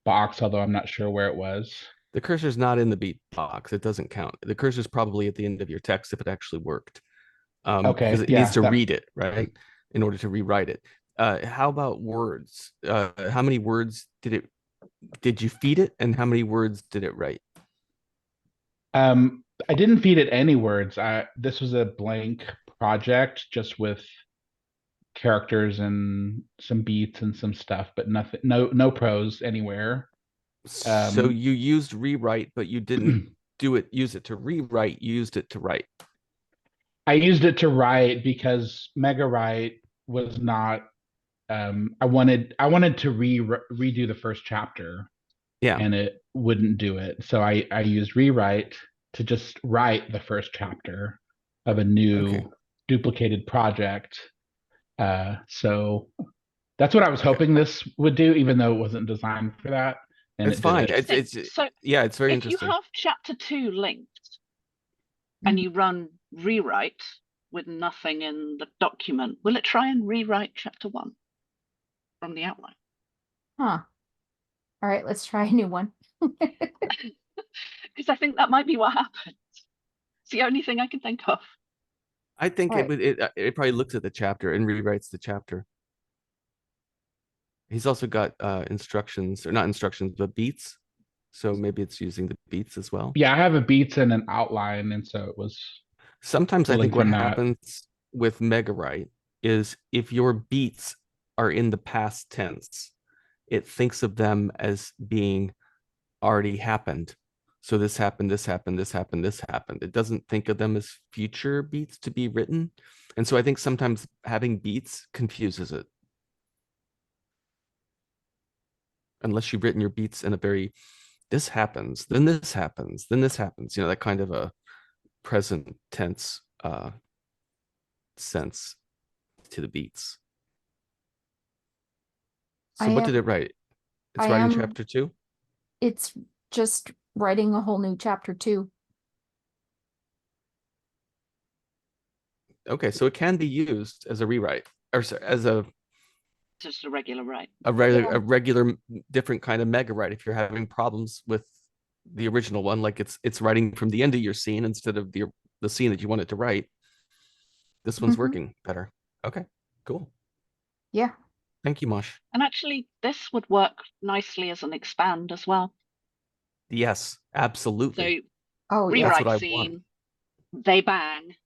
box, although I'm not sure where it was. The cursor's not in the beat box. It doesn't count. The cursor's probably at the end of your text if it actually worked. Okay, Because it yeah, needs to read it, right? In order to rewrite it. How about words? How many words did you feed it, and how many words did it write? I didn't feed it any words. This was a blank project just with characters and some beats and some stuff, but nothing, no prose anywhere. So you used rewrite, but you didn't use it to rewrite, you used it to write. I used it to write because Megawrite was not I wanted to redo the first chapter. Yeah. And it wouldn't do it. So I used rewrite to just write the first chapter of a new duplicated project. So that's what I was hoping this would do, even though it wasn't designed for that. And it's fine. So yeah, it's very if interesting. you have chapter 2 linked and you run rewrite with nothing in the document, will it try and rewrite chapter 1 from the outline? Huh. All right, let's try a new one. Because I think that might be what happens. It's the only thing I can think of. I think it probably looks at the chapter and rewrites the chapter. He's also got instructions, or not instructions, but beats. So maybe it's using the beats as well. Yeah, I have a beats and an outline, and so it was. Sometimes I think what happens with Megawrite is if your beats are in the past tense, it thinks of them as being already happened. So this happened, this happened, this happened, this happened. It doesn't think of them as future beats to be written. And so I think sometimes having beats confuses it. Unless you've written your beats in a very, this happens, then this happens, then this happens, that kind of a present tense sense to the beats. So what did it write? It's writing chapter 2? It's just writing a whole new chapter 2. Okay, so it can be used as a rewrite, or sorry, as just a regular write. A regular different kind of Megawrite if you're having problems with the original one, like it's writing from the end of your scene instead of the scene that you want it to write. This one's working better. Okay, cool. Yeah. Thank you, Mosh. And actually, this would work nicely as an expand as well. Yes, absolutely. So, rewrite scene, they bang,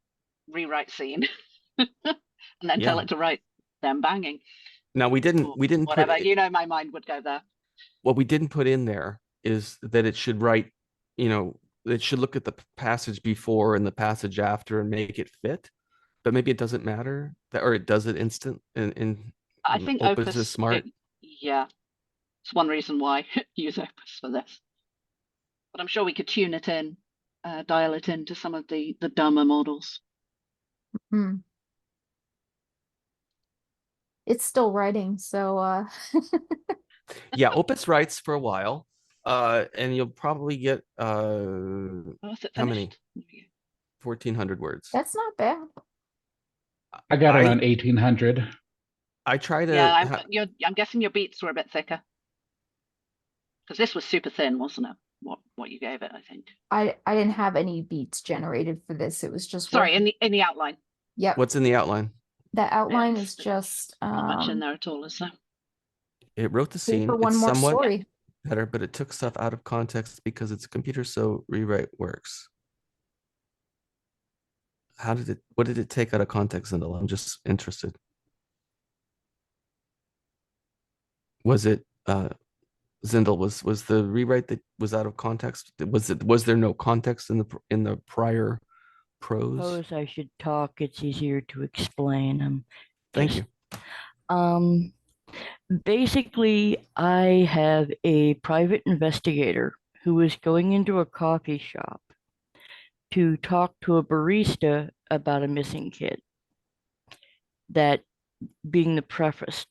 rewrite scene, and then tell it to write them banging. Now we didn't whatever, put my mind would go there. What we didn't put in there is that it should write, it should look at the passage before and the passage after and make it fit. But maybe it doesn't matter, or it does it instant. I think Opus is smart. It's one reason why I use Opus for this. But I'm sure we could tune it in, dial it into some of the dumber models. It's still writing, so yeah, Opus writes for a while, and you'll probably get how many? 1,400 words. That's not bad. I got around 1,800. I try to. Yeah, I'm guessing your beats were a bit thicker because this was super thin, wasn't it? What you gave it, I think. I didn't have any beats generated for this. It was just in the outline. Yep. What's in the outline? The outline is just not much in there at all, is there? It wrote the scene. For one it's more somewhat story. Better, but it took stuff out of context because it's a computer, so rewrite works. how did it, what did it take out of context, Zindel? I'm just interested. Was it Zindel, was the rewrite that was out of context? Was there no context in the prior prose? Suppose I should talk. It's easier to explain. Thank you. Basically, I have a private investigator who is going into a coffee shop to talk to a barista about a missing kid. That being the preface,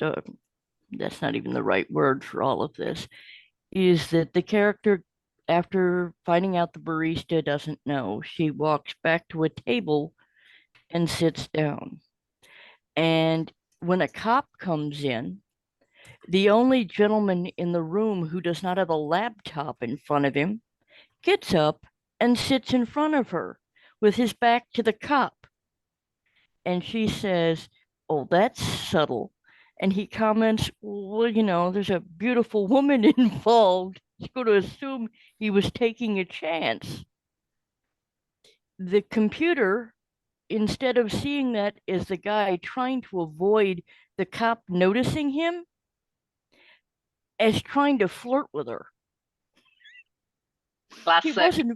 that's not even the right word for all of this, is that the character, after finding out the barista doesn't know, she walks back to a table and sits down. And when a cop comes in, the only gentleman in the room who does not have a laptop in front of him gets up and sits in front of her with his back to the cop. And she says, "Oh, that's subtle." And he comments, "Well, you know, there's a beautiful woman involved. He's going to assume he was taking a chance." The computer, instead of seeing that as the guy trying to avoid the cop noticing him, as trying to flirt with her. Classic.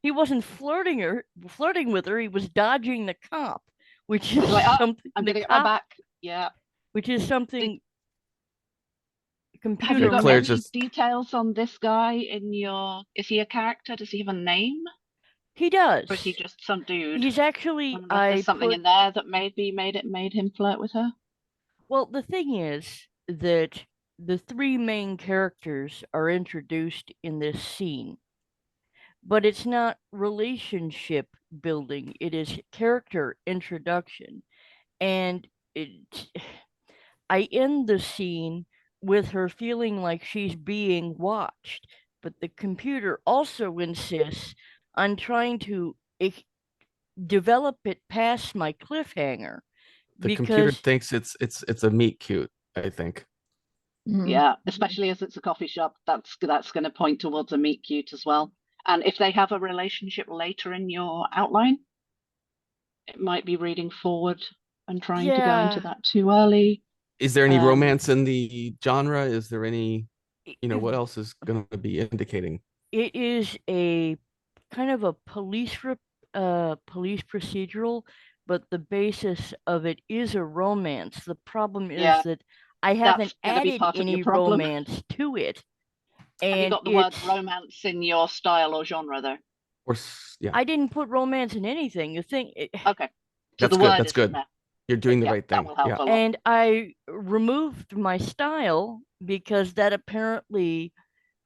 He wasn't flirting with her. He was dodging the cop, which is Like, something. I'm the gonna get my cop, back. Yeah. which is something. Have Computer. you got Claire any just- details on this guy in your? Is he a character? Does he have a name? He does. Or is he just some dude? He's actually. Wonder if there's something in there that maybe made him flirt with her. Well, the thing is that the three main characters are introduced in this scene, but it's not relationship building. It is character introduction. And I end the scene with her feeling like she's being watched, but the computer also insists on trying to develop it past my cliffhanger. The computer thinks it's a meet cute, I think. Yeah, especially as it's a coffee shop, that's going to point towards a meet cute as well. And if they have a relationship later in your outline, it might be reading forward and trying to go into that too early. Is there any romance in the genre? Is there any, what else is going to be indicating? It is a kind of a police procedural, but the basis of it is a romance. The problem is that I haven't added any romance to it. And have you got the word romance in your style or genre though? I didn't put romance in anything. You think? Okay. So that's good. That's good. You're doing the right thing. That will help a lot. And I removed my style because that apparently,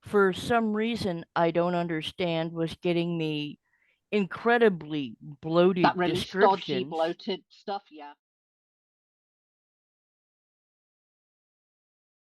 for some reason I don't understand, was getting me incredibly bloated that really stodgy, bloated stuff. Yeah.